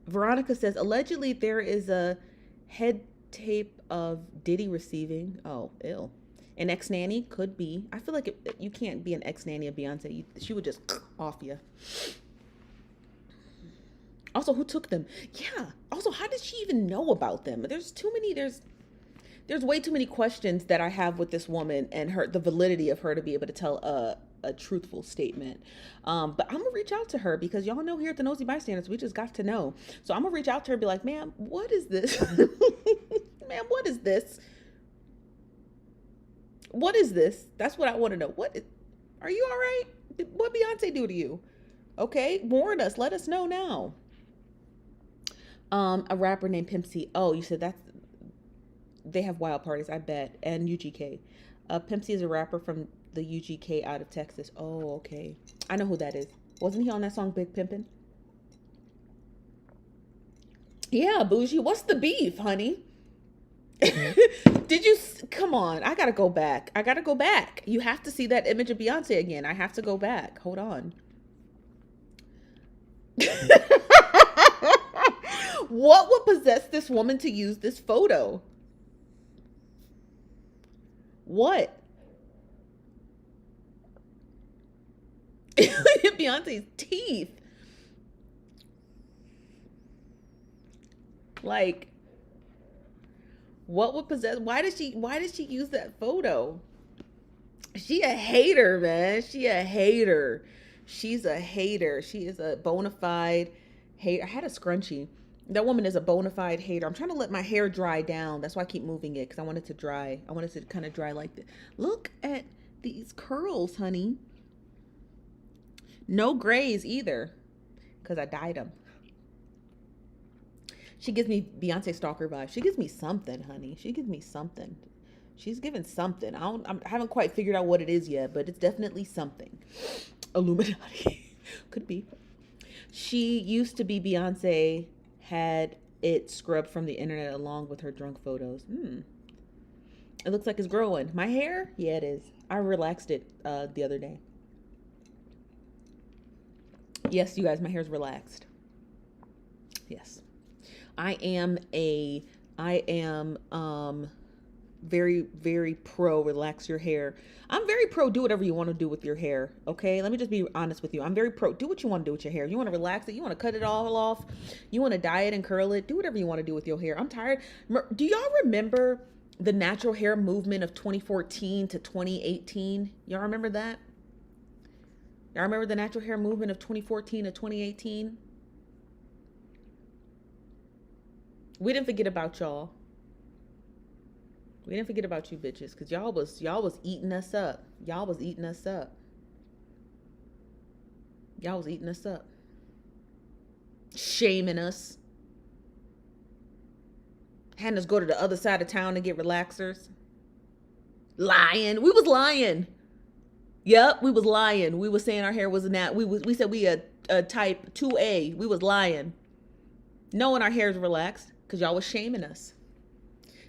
Veronica says, allegedly there is a head tape of Diddy receiving. Oh, ill. An ex-nanny? Could be. I feel like you can't be an ex-nanny of Beyonce. She would just off you. Also, who took them? Yeah. Also, how did she even know about them? There's way too many questions that I have with this woman and the validity of her to be able to tell a truthful statement. But I'm gonna reach out to her because y'all know here at the Nosy Bystanders, we just got to know. So I'm gonna reach out to her and be like, ma'am, what is this? Ma'am, what is this? What is this? That's what I want to know. Are you all right? What Beyonce do to you? Okay, warn us. Let us know now. A rapper named Pimp C. Oh, you said they have wild parties, I bet, and UGK. Pimp C is a rapper from the UGK out of Texas. Oh, okay. I know who that is. Wasn't he on that song Big Pimpin'? Yeah, Bougie. What's the beef, honey? Did you come on? I gotta go back. You have to see that image of Beyonce again. I have to go back. Hold on. What would possess this woman to use this photo? What? Beyonce's teeth. Like, what would possess? Why did she use that photo? She a hater, man. She's a hater. She is a bona fide hater. I had a scrunchie. That woman is a bona fide hater. I'm trying to let my hair dry down. That's why I keep moving it, because I want it to dry. I want it to kind of dry like this. Look at these curls, honey. No grays either, because I dyed them. She gives me Beyonce stalker vibes. She gives me something, honey. She gives me something. She's giving something. I haven't quite figured out what it is yet, but it's definitely something. Illuminati. Could be. She used to be Beyonce, had it scrubbed from the internet along with her drunk photos. It looks like it's growing. My hair? Yeah, it is. I relaxed it the other day. Yes, you guys, my hair's relaxed. Yes. I am very, very pro relax your hair. I'm very pro do whatever you want to do with your hair. Okay. Let me just be honest with you. I'm very pro do what you want to do with your hair. You want to relax it. You want to cut it all off. You want to dye it and curl it. Do whatever you want to do with your hair. I'm tired. Do y'all remember the natural hair movement of 2014 to 2018? Y'all remember that? Y'all remember the natural hair movement of 2014 to 2018? We didn't forget about y'all. We didn't forget about you bitches, because y'all was eating us up. Y'all was eating us up. Y'all was eating us up. Shaming us. Having us go to the other side of town to get relaxers. Lying. We was lying. Yep, we was lying. We was saying our hair was we said we a type 2A. We was lying. Knowing our hair's relaxed, because y'all was shaming us.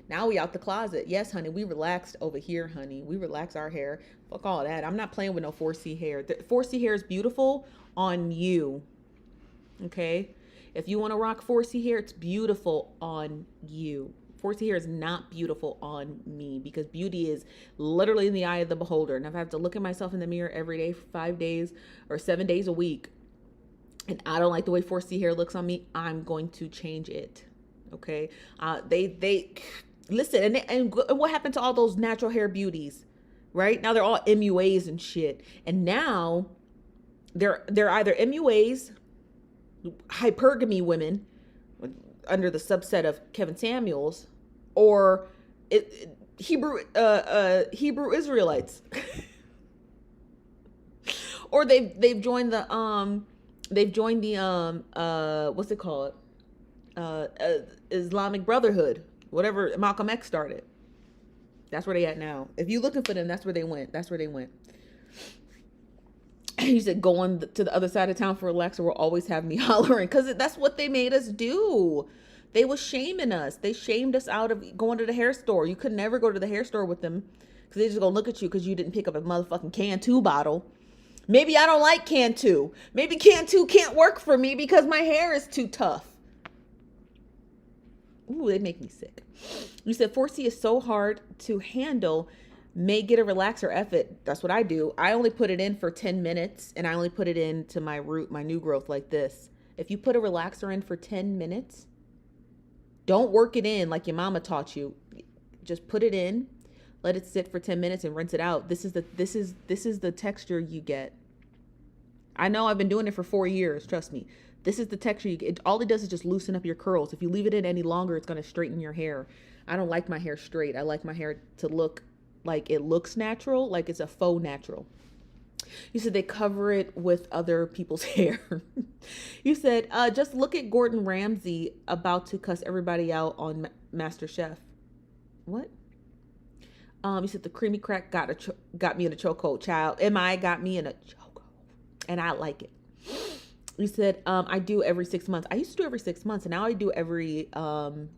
Now we out the closet. Yes, honey, we relaxed over here, honey. We relax our hair. Fuck all that. I'm not playing with no 4C hair. The 4C hair is beautiful on you. Okay? If you want to rock 4C hair, it's beautiful on you. 4C hair is not beautiful on me, because beauty is literally in the eye of the beholder. And if I have to look at myself in the mirror every day for 5 days or 7 days a week, and I don't like the way 4C hair looks on me, I'm going to change it. Okay? They listen, and what happened to all those natural hair beauties, right? Now they're all MUAs and shit. And now they're either MUAs, hypergamy women under the subset of Kevin Samuels, or Hebrew Israelites, or they've joined the what's it called, Islamic Brotherhood, whatever Malcolm X started. That's where they at now. If you looking for them, that's where they went. He said, going to the other side of town for Alexa will always have me hollering, because that's what they made us do. They was shaming us. They shamed us out of going to the hair store. You could never go to the hair store with them, because they just gonna look at you because you didn't pick up a motherfucking Cantu bottle. Maybe I don't like Cantu. Maybe Cantu can't work for me because my hair is too tough. Ooh, they make me sick. You said 4C is so hard to handle. May get a relaxer effort. That's what I do. I only put it in for 10 minutes, and I only put it into my root, my new growth, like this. If you put a relaxer in for 10 minutes, don't work it in like your mama taught you. Just put it in, let it sit for 10 minutes and rinse it out. This is the texture you get. I know I've been doing it for 4 years. Trust me. This is the texture you get. All it does is just loosen up your curls. If you leave it in any longer, it's going to straighten your hair. I don't like my hair straight. I like my hair to look like it looks natural, like it's a faux natural. You said they cover it with other people's hair. You said, just look at Gordon Ramsay about to cuss everybody out on Master Chef. What? You said the creamy crack got me in a chokehold, child. MI got me in a chokehold, and I like it. You said, I do every 6 months. I used to do every 6 months, and now I do every, I want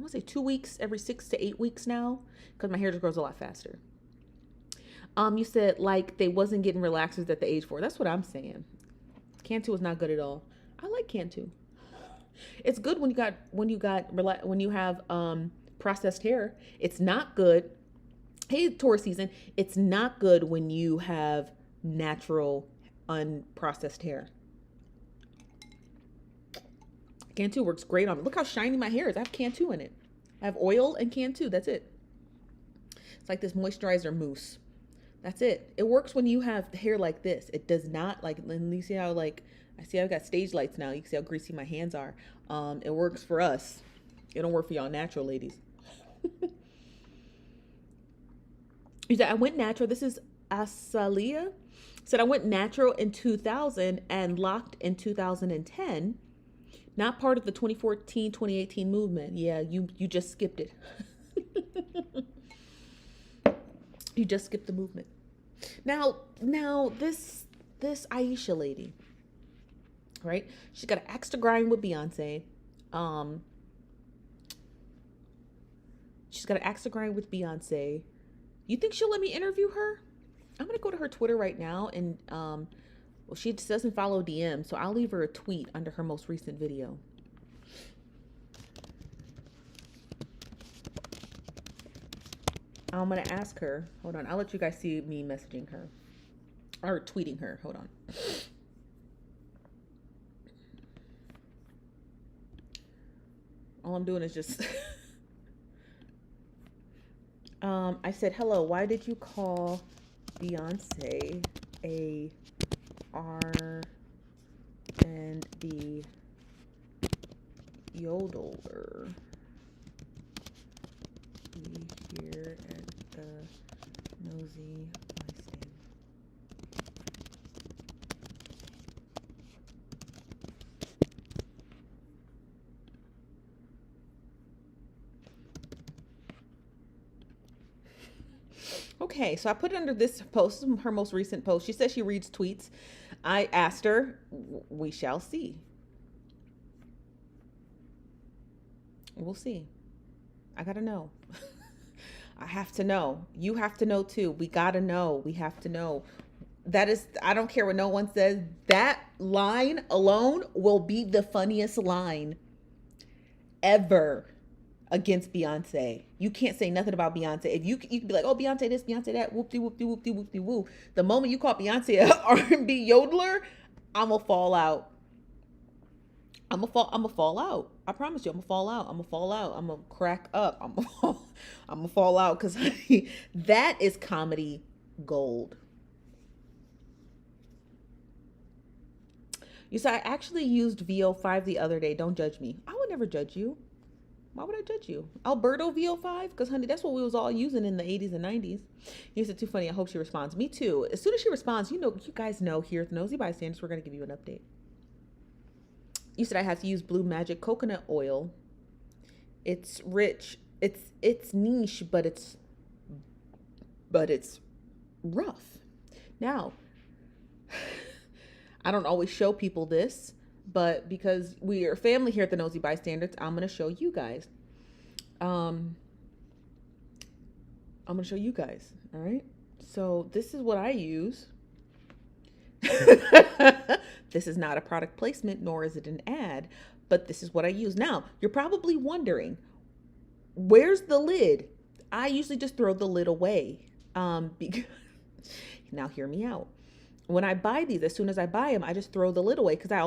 to say 2 weeks, every 6 to 8 weeks now, because my hair just grows a lot faster. You said like they wasn't getting relaxers at the age 4. That's what I'm saying. Cantu is not good at all. I like Cantu. It's good when you have processed hair. It's not good. Hey, Taurus season. It's not good when you have natural, unprocessed hair. Cantu works great on me. Look how shiny my hair is. I have Cantu in it. I have oil and Cantu. That's it. It's like this moisturizer mousse. That's it. It works when you have hair like this. It does not, like, and you see how, like, I see I've got stage lights now. You can see how greasy my hands are. It works for us. It don't work for y'all natural ladies. You said, I went natural. This is Asalia. Said, I went natural in 2000 and locked in 2010. Not part of the 2014, 2018 movement. Yeah, you just skipped it. You just skipped the movement. Now this Aisha lady, right? She's got an axe to grind with Beyonce. She's got an axe to grind with Beyonce. You think she'll let me interview her? I'm gonna go to her Twitter right now, and well, she doesn't follow DM, so I'll leave her a tweet under her most recent video. I'm going to ask her. Hold on. I'll let you guys see me messaging her. Or tweeting her. Hold on. All I'm doing is just... I said, hello, why did you call Beyonce a R&B yodeler? Here at the Nosy Bystander. Okay, so I put it under this post, her most recent post. She says she reads tweets. I asked her, we shall see. We'll see. I gotta know. I have to know. You have to know too. We gotta know. We have to know. That is, I don't care what no one says. That line alone will be the funniest line ever against Beyonce. You can't say nothing about Beyonce. If you can be like, oh, Beyonce this, Beyonce that, whoop-de, whoop-de, whoop-de, whoop-de, woo. The moment you call Beyonce a R&B yodeler, I'ma fall out. I'ma fall out. I promise you, I'ma fall out. I'ma fall out. I'ma crack up. I'ma fall out, because that is comedy gold. You said I actually used VO5 the other day. Don't judge me. I would never judge you. Why would I judge you? Alberto VO5? Because, honey, that's what we was all using in the 80s and 90s. You said, too funny. I hope she responds. Me too. As soon as she responds, you guys know here at the Nosy Bystanders, we're going to give you an update. You said I have to use Blue Magic coconut oil. It's rich. It's niche, but it's rough. Now, I don't always show people this, but because we are family here at the Nosy Bystanders, I'm going to show you guys. I'm going to show you guys. All right. So this is what I use. This is not a product placement, nor is it an ad, but this is what I use. Now, you're probably wondering, where's the lid? I usually just throw the lid away. Because now hear me out. When I buy these, as soon as I buy them, I just throw the lid away because I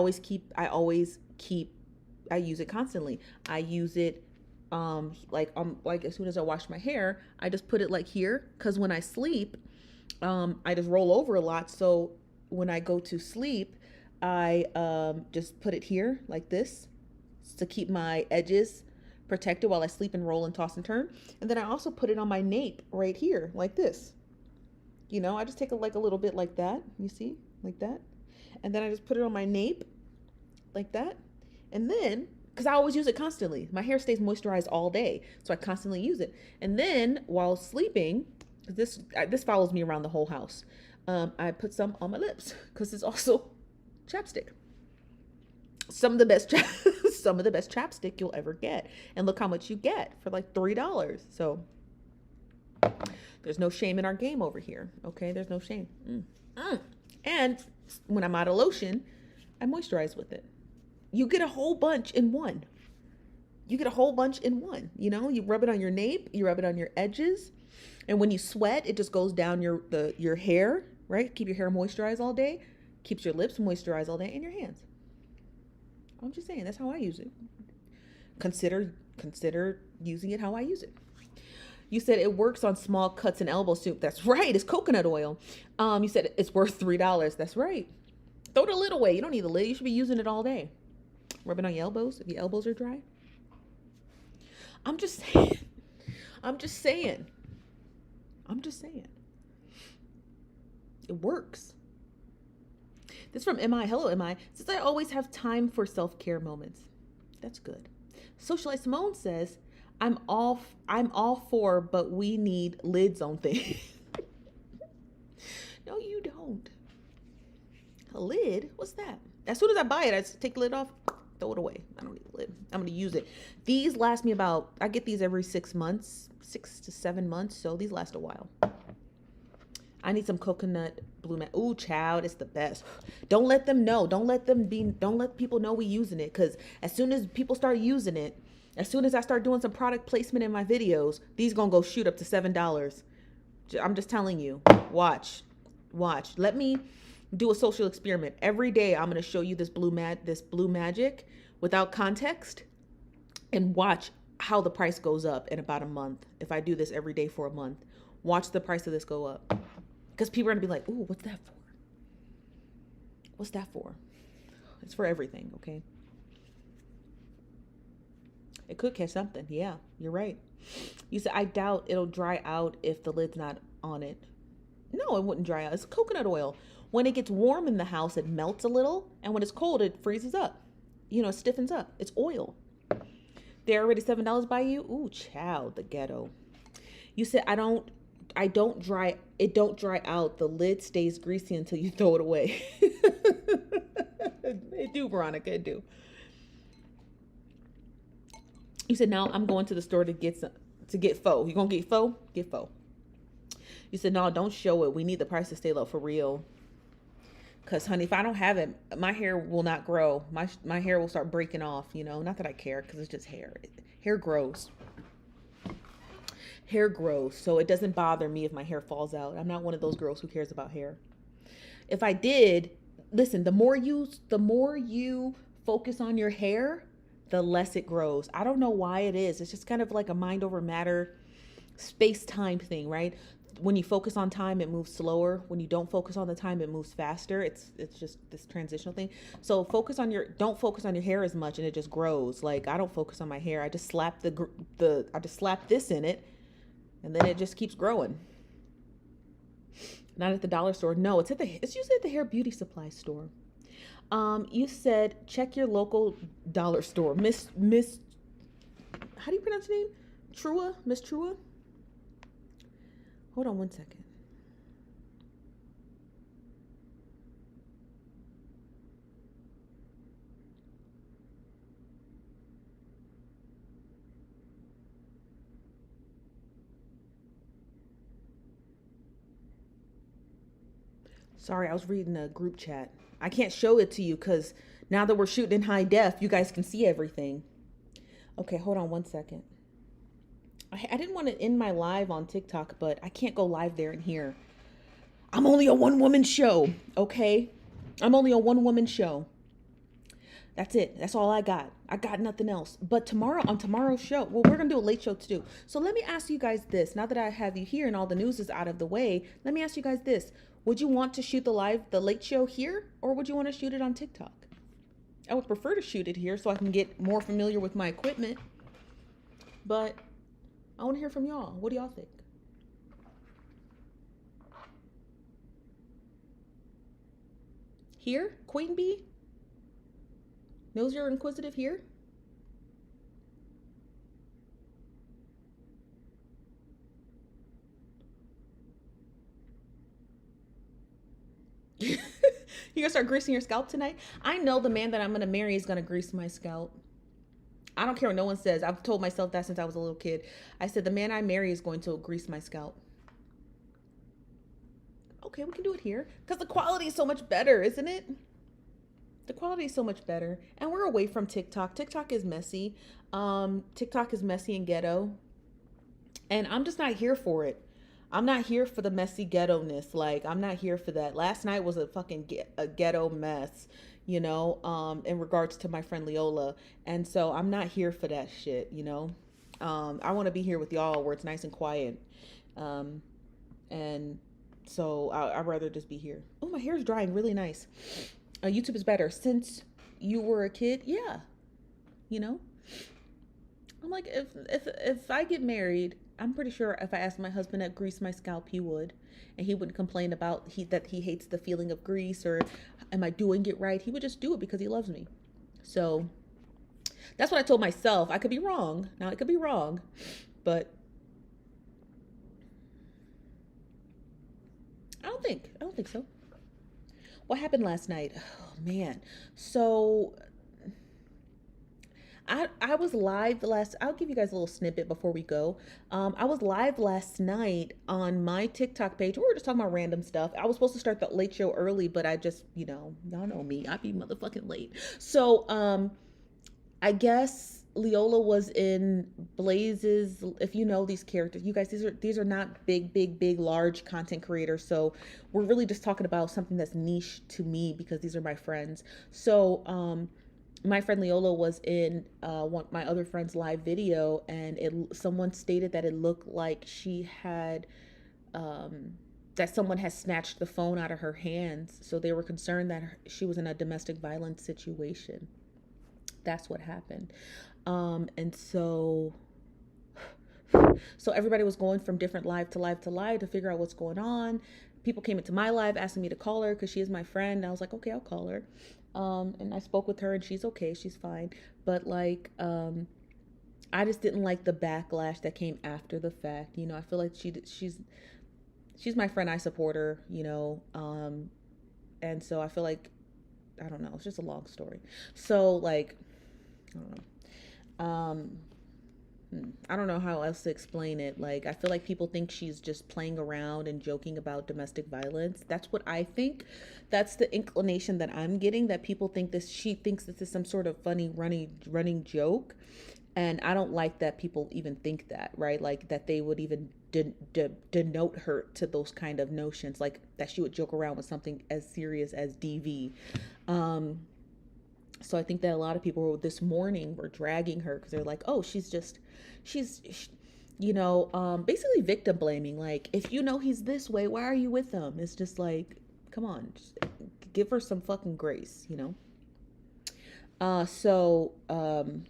use it constantly. I use it like as soon as I wash my hair, I just put it like here because when I sleep, I just roll over a lot. So when I go to sleep, I just put it here like this to keep my edges protected while I sleep and roll and toss and turn. And then I also put it on my nape right here like this. You know, I just take a little bit like that, you see, like that. And then I just put it on my nape like that. And then, because I always use it constantly, my hair stays moisturized all day. So I constantly use it. And then while sleeping, this follows me around the whole house. I put some on my lips because it's also chapstick. Some of the best chapstick you'll ever get. And look how much you get for like $3. So there's no shame in our game over here. Okay, there's no shame. And when I'm out of lotion, I moisturize with it. You get a whole bunch in one. You know, you rub it on your nape, you rub it on your edges. And when you sweat, it just goes down your hair, right? Keep your hair moisturized all day. Keeps your lips moisturized all day, and your hands. I'm just saying, that's how I use it. Consider using it how I use it. You said it works on small cuts and elbow soup. That's right. It's coconut oil. You said it's worth $3. That's right. Throw the lid away. You don't need the lid. You should be using it all day. Rub it on your elbows if your elbows are dry. I'm just saying. It works. This is from MI. Hello, MI. Since I always have time for self-care moments. That's good. Socialite Simone says, I'm all for, but we need lids on things. No, you don't. A lid? What's that? As soon as I buy it, I just take the lid off, throw it away. I don't need a lid. I'm going to use it. These last me I get these every 6 months, 6 to 7 months. So these last a while. I need some coconut blue mat. Ooh, child, it's the best. Don't let them know. Don't let people know we using it. Because as soon as people start using it, as soon as I start doing some product placement in my videos, these gonna go shoot up to $7. I'm just telling you. Watch. Let me do a social experiment. Every day I'm gonna show you this blue magic without context, and watch how the price goes up in about a month. If I do this every day for a month, watch the price of this go up. Because people are gonna be like, ooh, what's that for? What's that for? It's for everything, okay? It could catch something. Yeah, you're right. You said, I doubt it'll dry out if the lid's not on it. No, it wouldn't dry out. It's coconut oil. When it gets warm in the house, it melts a little. And when it's cold, it freezes up. You know, it stiffens up. It's oil. They're already $7 by you? Ooh, child, the ghetto. You said, it don't dry out. The lid stays greasy until you throw it away. It do, Veronica, it do. You said, now I'm going to the store to get faux. You gonna get faux? Get faux. You said, no, don't show it. We need the price to stay low for real. Because, honey, if I don't have it, my hair will not grow. My hair will start breaking off, you know. Not that I care, because it's just hair. Hair grows. Hair grows. So it doesn't bother me if my hair falls out. I'm not one of those girls who cares about hair. If I did, listen, the more you focus on your hair, the less it grows. I don't know why it is. It's just kind of like a mind over matter, space-time thing, right? when you focus on time, it moves slower. When you don't focus on the time, it moves faster. It's just this transitional thing. So don't focus on your hair as much, and it just grows. Like, I don't focus on my hair. I just slap I just slap this in it, and then it just keeps growing. Not at the dollar store. No, it's usually at the hair beauty supply store. You said check your local dollar store. Miss, how do you pronounce your name? Trua? Miss Trua? Hold on one second. Sorry, I was reading a group chat. I can't show it to you because now that we're shooting in high def, you guys can see everything. Okay, hold on one second. I didn't want to end my live on TikTok, but I can't go live there and here. I'm only a one-woman show, okay? I'm only a one-woman show. That's it. That's all I got. I got nothing else. But on tomorrow's show, well, we're going to do a late show too. So let me ask you guys this. Now that I have you here and all the news is out of the way, let me ask you guys this. Would you want to shoot the late show here, or would you want to shoot it on TikTok? I would prefer to shoot it here so I can get more familiar with my equipment. But I want to hear from y'all. What do y'all think? Here? Queen Bee? Nosy or Inquisitive here? You gonna start greasing your scalp tonight? I know the man that I'm gonna marry is gonna grease my scalp. I don't care what no one says. I've told myself that since I was a little kid. I said the man I marry is going to grease my scalp. Okay, we can do it here because the quality is so much better, isn't it? The quality is so much better, and we're away from TikTok. TikTok is messy. TikTok is messy and ghetto, and I'm just not here for it. I'm not here for the messy ghetto-ness. Like, I'm not here for that. Last night was a fucking a ghetto mess, in regards to my friend Leola. And so I'm not here for that shit, I want to be here with y'all where it's nice and quiet. And so I'd rather just be here. Oh, my hair's drying really nice. YouTube is better. Since you were a kid, yeah. I'm like, if I get married, I'm pretty sure if I asked my husband to grease my scalp, he would. And he wouldn't complain about that he hates the feeling of grease or am I doing it right? He would just do it because he loves me. So that's what I told myself. I could be wrong. Now, I could be wrong. But I don't think so. What happened last night? Oh, man. So I was live I'll give you guys a little snippet before we go. I was live last night on my TikTok page. We were just talking about random stuff. I was supposed to start the late show early, but I just, y'all know me. I be motherfucking late. So, I guess Leola was in Blaze's, if you know these characters, you guys, these are not big, large content creators. So we're really just talking about something that's niche to me because these are my friends. So, my friend Leola was in my other friend's live video, and someone stated that it looked like she had, that someone had snatched the phone out of her hands. So they were concerned that she was in a domestic violence situation. That's what happened. And so everybody was going from different live to live to live to figure out what's going on. People came into my live asking me to call her because she is my friend. And I was like, okay, I'll call her. And I spoke with her and she's okay. She's fine. But I just didn't like the backlash that came after the fact. I feel like she's my friend. I support her, and so I feel like, I don't know. It's just a long story. So I don't know. I don't know how else to explain it. I feel like people think she's just playing around and joking about domestic violence. That's what I think. That's the inclination that I'm getting, that people think she thinks this is some sort of funny running joke. And I don't like that people even think that, right? That they would even denote her to those kind of notions, that she would joke around with something as serious as DV. So I think that a lot of people this morning were dragging her because they're like, oh, she's basically victim blaming. Like, if you know he's this way, why are you with him? It's just like, come on, just give her some fucking grace. Uh, so, um,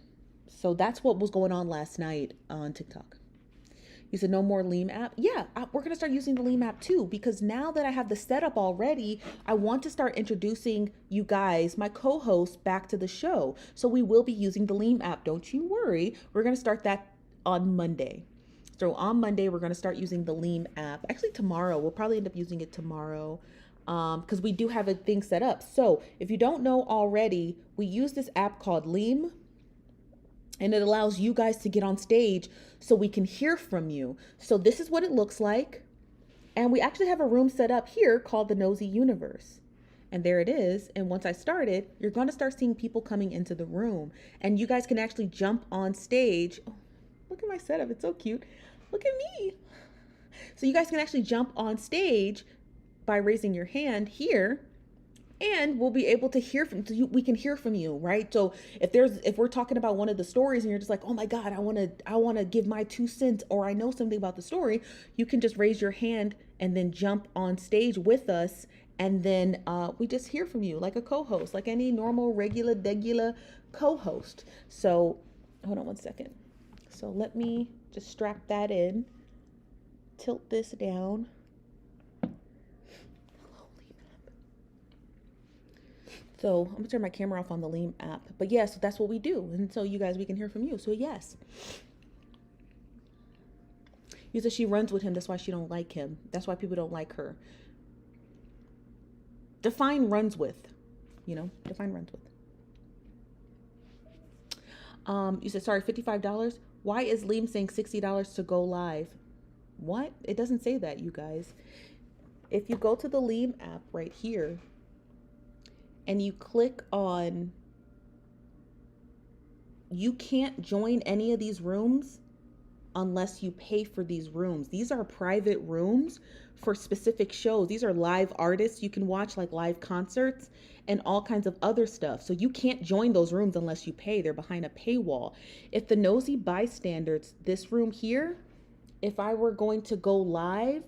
so that's what was going on last night on TikTok. You said no more Leam app. Yeah, we're gonna start using the Leam app too, because now that I have the setup already, I want to start introducing you guys, my co-hosts, back to the show. So we will be using the Leam app. Don't you worry. We're gonna start that on Monday. So on Monday, we're gonna start using the Leam app. Actually, tomorrow we'll probably end up using it tomorrow, because we do have a thing set up. So if you don't know already, we use this app called Leam, and it allows you guys to get on stage so we can hear from you. So this is what it looks like. And we actually have a room set up here called the Nosy Universe. And there it is. And once I started, you're going to start seeing people coming into the room. And you guys can actually jump on stage. Oh, look at my setup. It's so cute. Look at me. So you guys can actually jump on stage by raising your hand here, and we'll be able to hear from you. We can hear from you, right? So if we're talking about one of the stories and you're just like, oh my God, I want to give my 2 cents, or I know something about the story, you can just raise your hand and then jump on stage with us. And then we just hear from you like a co-host, like any normal, regular co-host. So hold on one second. So let me just strap that in, tilt this down. So I'm gonna turn my camera off on the Leam app. But yes, that's what we do. And so you guys, we can hear from you. So yes. You said she runs with him. That's why she don't like him. That's why people don't like her. Define runs with. Define runs with. You said, sorry, $55. Why is Leam saying $60 to go live? What? It doesn't say that, you guys. If you go to the Leam app right here, and you click on, you can't join any of these rooms unless you pay for these rooms. These are private rooms for specific shows. These are live artists. You can watch like live concerts and all kinds of other stuff. So you can't join those rooms unless you pay. They're behind a paywall. If the Nosy Bystanders, this room here, if I were going to go live,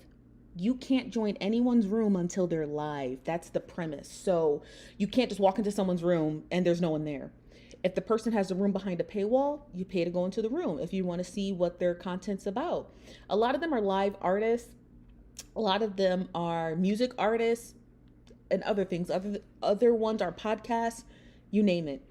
you can't join anyone's room until they're live. That's the premise. So you can't just walk into someone's room and there's no one there. If the person has a room behind a paywall, you pay to go into the room if you want to see what their content's about. A lot of them are live artists. A lot of them are music artists and other things. Other ones are podcasts, you name it.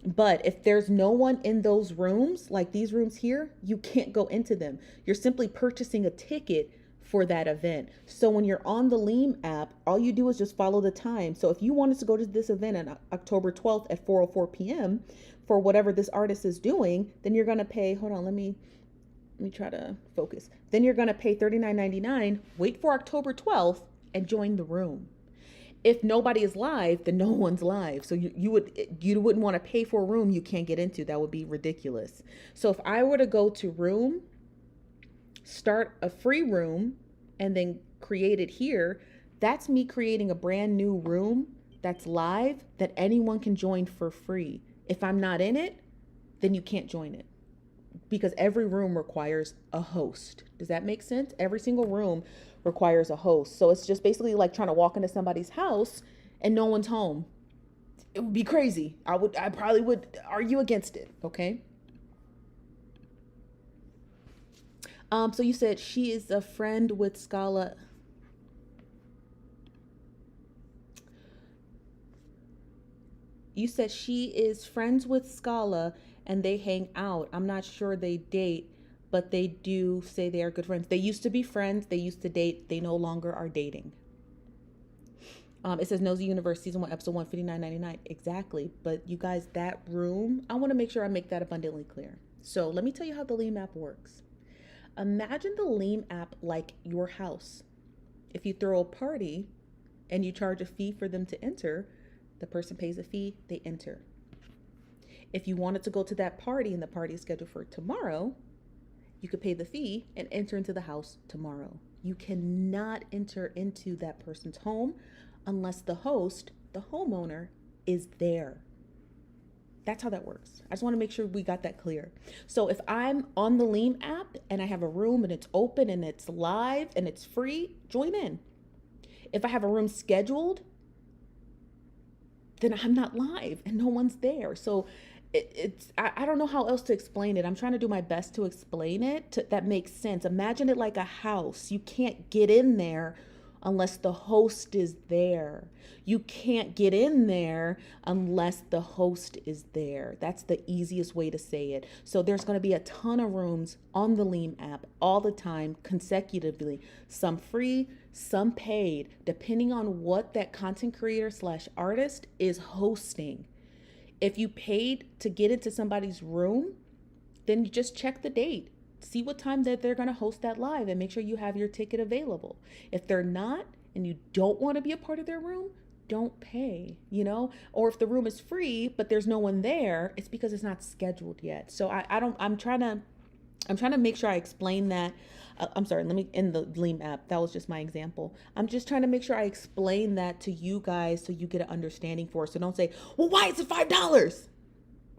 But if there's no one in those rooms, like these rooms here, you can't go into them. You're simply purchasing a ticket for that event. So when you're on the Leam app, all you do is just follow the time. So if you wanted to go to this event on October 12th at 4:04 p.m. for whatever this artist is doing, then you're going to pay, hold on, let me try to focus. Then you're going to pay $39.99, wait for October 12th and join the room. If nobody is live, then no one's live. So you wouldn't want to pay for a room you can't get into. That would be ridiculous. So if I were to go to room, start a free room, and then create it here, that's me creating a brand new room that's live that anyone can join for free. If I'm not in it, then you can't join it, because every room requires a host. Does that make sense? Every single room requires a host. So it's just basically like trying to walk into somebody's house and no one's home. It would be crazy. I probably would argue against it. Okay. So you said she is a friend with Scala. You said she is friends with Scala and they hang out. I'm not sure they date, but they do say they are good friends. They used to be friends. They used to date. They no longer are dating. It says Nosy Universe Season 1, Episode 1, $59.99. Exactly. But you guys, that room, I want to make sure I make that abundantly clear. So let me tell you how the Leam app works. Imagine the Leam app like your house. If you throw a party and you charge a fee for them to enter, the person pays a fee, they enter. If you wanted to go to that party and the party is scheduled for tomorrow, you could pay the fee and enter into the house tomorrow. You cannot enter into that person's home unless the host, the homeowner, is there. That's how that works. I just want to make sure we got that clear. So if I'm on the Leam app month and I have a room and it's open and it's live and it's free, join in. If I have a room scheduled, then I'm not live and no one's there. So I don't know how else to explain it. I'm trying to do my best to explain it that makes sense. Imagine it like a house. You can't get in there unless the host is there. You can't get in there unless the host is there. That's the easiest way to say it. So there's going to be a ton of rooms on the Lean app all the time, consecutively, some free, some paid, depending on what that content creator / artist is hosting. If you paid to get into somebody's room, then you just check the date. See what time that they're going to host that live and make sure you have your ticket available. If they're not and you don't want to be a part of their room, don't pay, or if the room is free, but there's no one there, it's because it's not scheduled yet. So I'm trying to make sure I explain that. I'm sorry, in the Lean app, that was just my example. I'm just trying to make sure I explain that to you guys so you get an understanding for it. So don't say, well, why is it $5?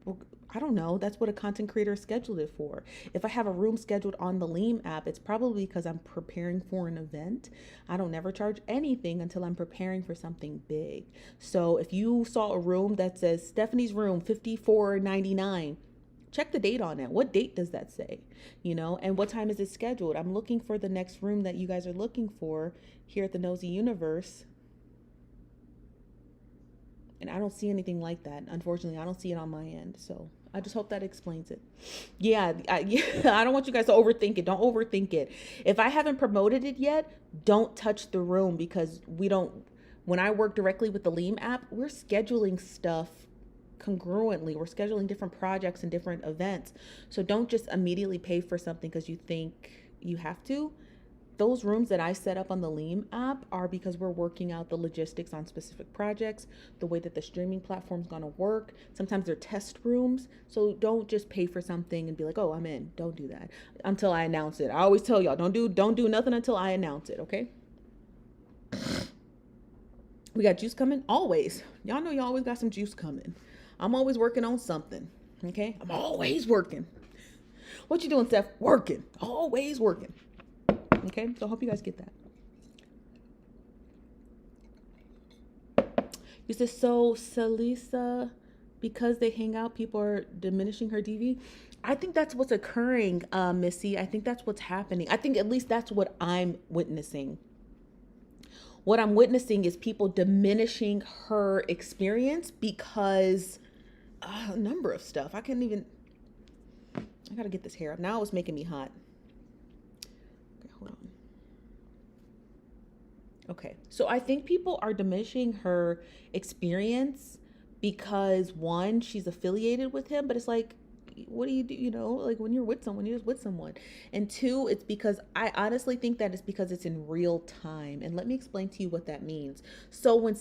Well, I don't know. That's what a content creator scheduled it for. If I have a room scheduled on the Lean app, it's probably because I'm preparing for an event. I don't never charge anything until I'm preparing for something big. So if you saw a room that says Stephanie's room, $54.99, check the date on it. What date does that say? And what time is it scheduled? I'm looking for the next room that you guys are looking for here at the Nosy Universe. And I don't see anything like that. Unfortunately, I don't see it on my end. So I just hope that explains it. Yeah, I don't want you guys to overthink it. Don't overthink it. If I haven't promoted it yet, don't touch the room because when I work directly with the Lean app, we're scheduling stuff congruently. We're scheduling different projects and different events. So don't just immediately pay for something because you think you have to. Those rooms that I set up on the Lean app are because we're working out the logistics on specific projects, the way that the streaming platform is going to work. Sometimes they're test rooms. So don't just pay for something and be like, oh, I'm in. Don't do that until I announce it. I always tell y'all, don't do nothing until I announce it. Okay. We got juice coming always. Y'all know y'all always got some juice coming. I'm always working on something. Okay. I'm always working. What you doing, Steph? Working. Always working. Okay, so I hope you guys get that. You said, so Salisa, because they hang out, people are diminishing her DV. I think that's what's occurring, Missy. I think that's what's happening. I think at least that's what I'm witnessing. What I'm witnessing is people diminishing her experience because a number of stuff. I got to get this hair up. Now it's making me hot. Hold on. Okay, so I think people are diminishing her experience because one, she's affiliated with him, but it's like, what do you do? Like when you're with someone, you're just with someone. And two, it's because I honestly think that it's because it's in real time. And let me explain to you what that means. So when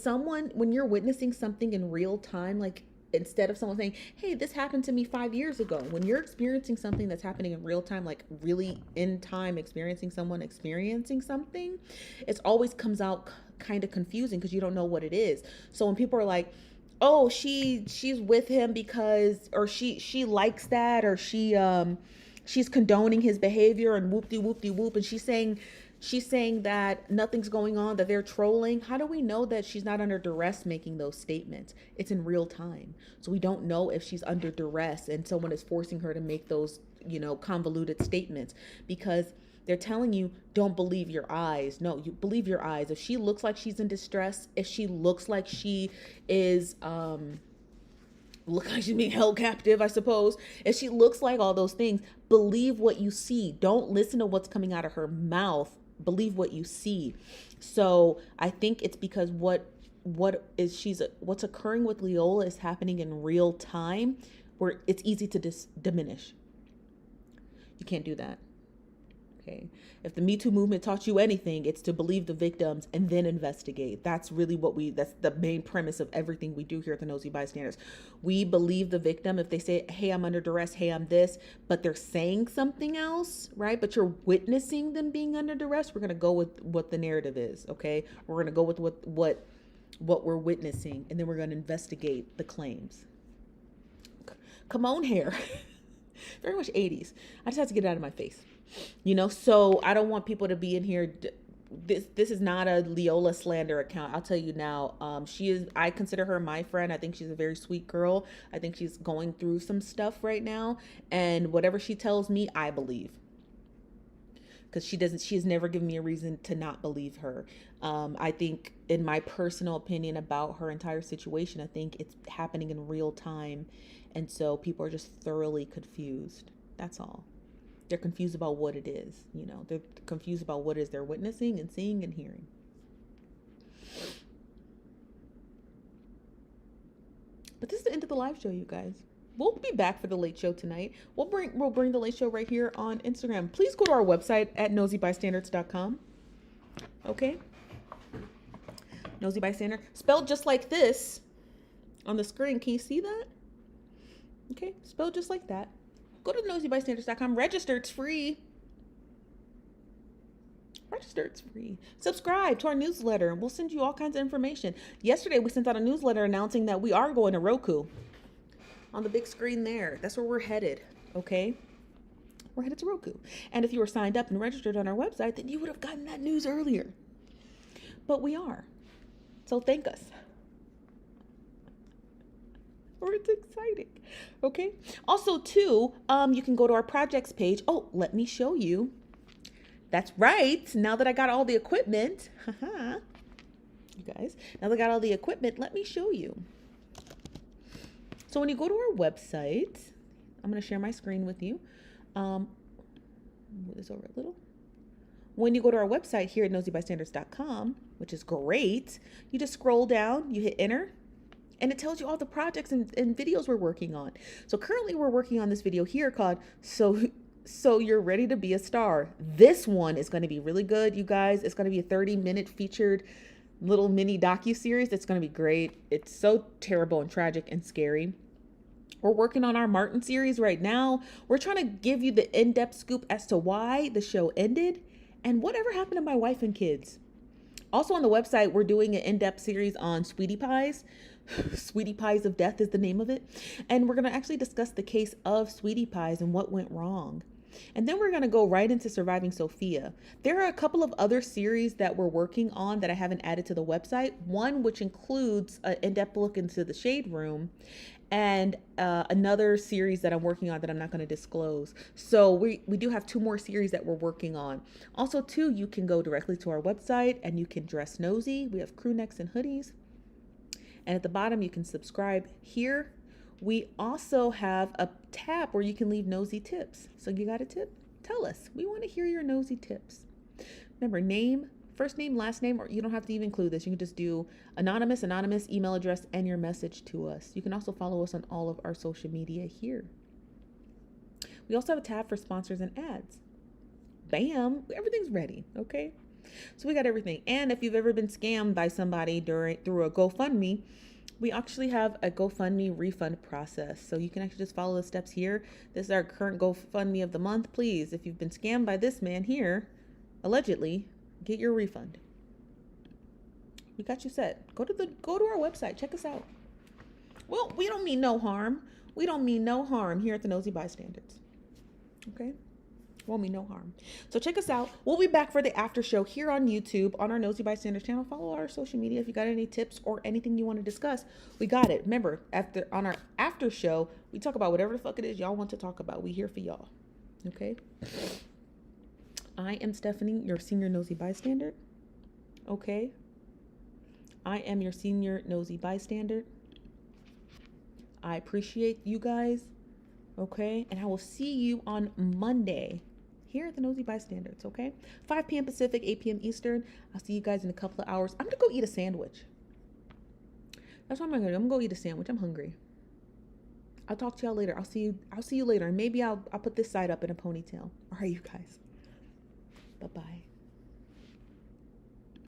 you're witnessing something in real time, like instead of someone saying, hey, this happened to me 5 years ago, when you're experiencing something that's happening in real time, like really in time experiencing something, it always comes out kind of confusing because you don't know what it is. So when people are like, oh, she's with him because, or she likes that, or she's condoning his behavior and whoop, and she's saying that nothing's going on, that they're trolling. How do we know that she's not under duress making those statements? It's in real time. So we don't know if she's under duress and someone is forcing her to make those, convoluted statements because they're telling you, don't believe your eyes. No, you believe your eyes. If she looks like she's in distress, if she looks like she is, look like she's being held captive, I suppose. If she looks like all those things, believe what you see. Don't listen to what's coming out of her mouth. Believe what you see. So I think it's because what's occurring with Leola is happening in real time, where it's easy to diminish. You can't do that. Okay. If the Me Too movement taught you anything, it's to believe the victims and then investigate. That's really that's the main premise of everything we do here at the Nosy Bystanders. We believe the victim if they say, hey, I'm under duress, hey, I'm this, but they're saying something else, right? But you're witnessing them being under duress. We're going to go with what the narrative is, okay? We're going to go with what we're witnessing, and then we're going to investigate the claims. Come on, hair. Very much 80s. I just have to get it out of my face. So I don't want people to be in here. This is not a Leola slander account. I'll tell you now. I consider her my friend. I think she's a very sweet girl. I think she's going through some stuff right now, and whatever she tells me, I believe. Because she has never given me a reason to not believe her. I think, in my personal opinion about her entire situation, I think it's happening in real time, and so people are just thoroughly confused. That's all. They're confused about what it is. They're confused about what it is they're witnessing and seeing and hearing. But this is the end of the live show, you guys. We'll be back for the late show tonight. We'll bring the late show right here on Instagram. Please go to our website at NosyBystanders.com. Okay? Nosy Bystander. Spelled just like this on the screen. Can you see that? Okay, spelled just like that. Go to NosyBystanders.com. Register. It's free. Subscribe to our newsletter, and we'll send you all kinds of information. Yesterday, we sent out a newsletter announcing that we are going to Roku. On the big screen there. That's where we're headed. Okay? We're headed to Roku. And if you were signed up and registered on our website, then you would have gotten that news earlier. But we are. So thank us. It's exciting. Okay? Also, too, you can go to our projects page. Oh, let me show you. That's right. Now that I got all the equipment, you guys, now that I got all the equipment, let me show you. So when you go to our website, I'm going to share my screen with you. Move this over a little. When you go to our website here at NosyBystanders.com, which is great, you just scroll down, you hit enter, and it tells you all the projects and videos we're working on. So currently we're working on this video here called So You're Ready to Be a Star. This one is going to be really good, you guys. It's going to be a 30-minute featured little mini docu-series. It's going to be great. It's so terrible and tragic and scary. We're working on our Martin series right now. We're trying to give you the in-depth scoop as to why the show ended and whatever happened to my wife and kids. Also on the website, we're doing an in-depth series on sweetie pies. Sweetie Pies of Death is the name of it. And we're going to actually discuss the case of sweetie pies and what went wrong. And then we're going to go right into Surviving Sophia. There are a couple of other series that we're working on that I haven't added to the website. One which includes an in-depth look into the Shade Room, and another series that I'm working on that I'm not going to disclose. So we do have 2 more series that we're working on. Also, too, you can go directly to our website and you can dress nosy. We have crew necks and hoodies. And at the bottom, you can subscribe here. We also have a tab where you can leave nosy tips. So you got a tip? Tell us. We want to hear your nosy tips. Remember, name, first name, last name, or you don't have to even include this. You can just do anonymous, email address, and your message to us. You can also follow us on all of our social media here. We also have a tab for sponsors and ads. Bam, everything's ready, okay? So we got everything. And if you've ever been scammed by somebody through a GoFundMe, we actually have a GoFundMe refund process. So you can actually just follow the steps here. This is our current GoFundMe of the month. Please, if you've been scammed by this man here, allegedly, get your refund. We got you set. Go to our website. Check us out. Well, we don't mean no harm. We don't mean no harm here at the Nosy Bystanders. Okay? Won't mean no harm. So check us out. We'll be back for the after show here on YouTube on our Nosy Bystanders channel. Follow our social media if you got any tips or anything you want to discuss. We got it. Remember, on our after show, we talk about whatever the fuck it is y'all want to talk about. We here for y'all. Okay? I am Stephanie, your senior Nosy Bystander. Okay? I am your senior Nosy Bystander. I appreciate you guys. Okay? And I will see you on Monday here at the Nosy Bystanders, okay? 5 p.m. Pacific, 8 p.m. Eastern. I'll see you guys in a couple of hours. I'm going to go eat a sandwich. That's what I'm going to do. I'm going to go eat a sandwich. I'm hungry. I'll talk to y'all later. I'll see you later. And maybe I'll put this side up in a ponytail. All right, you guys. Bye-bye.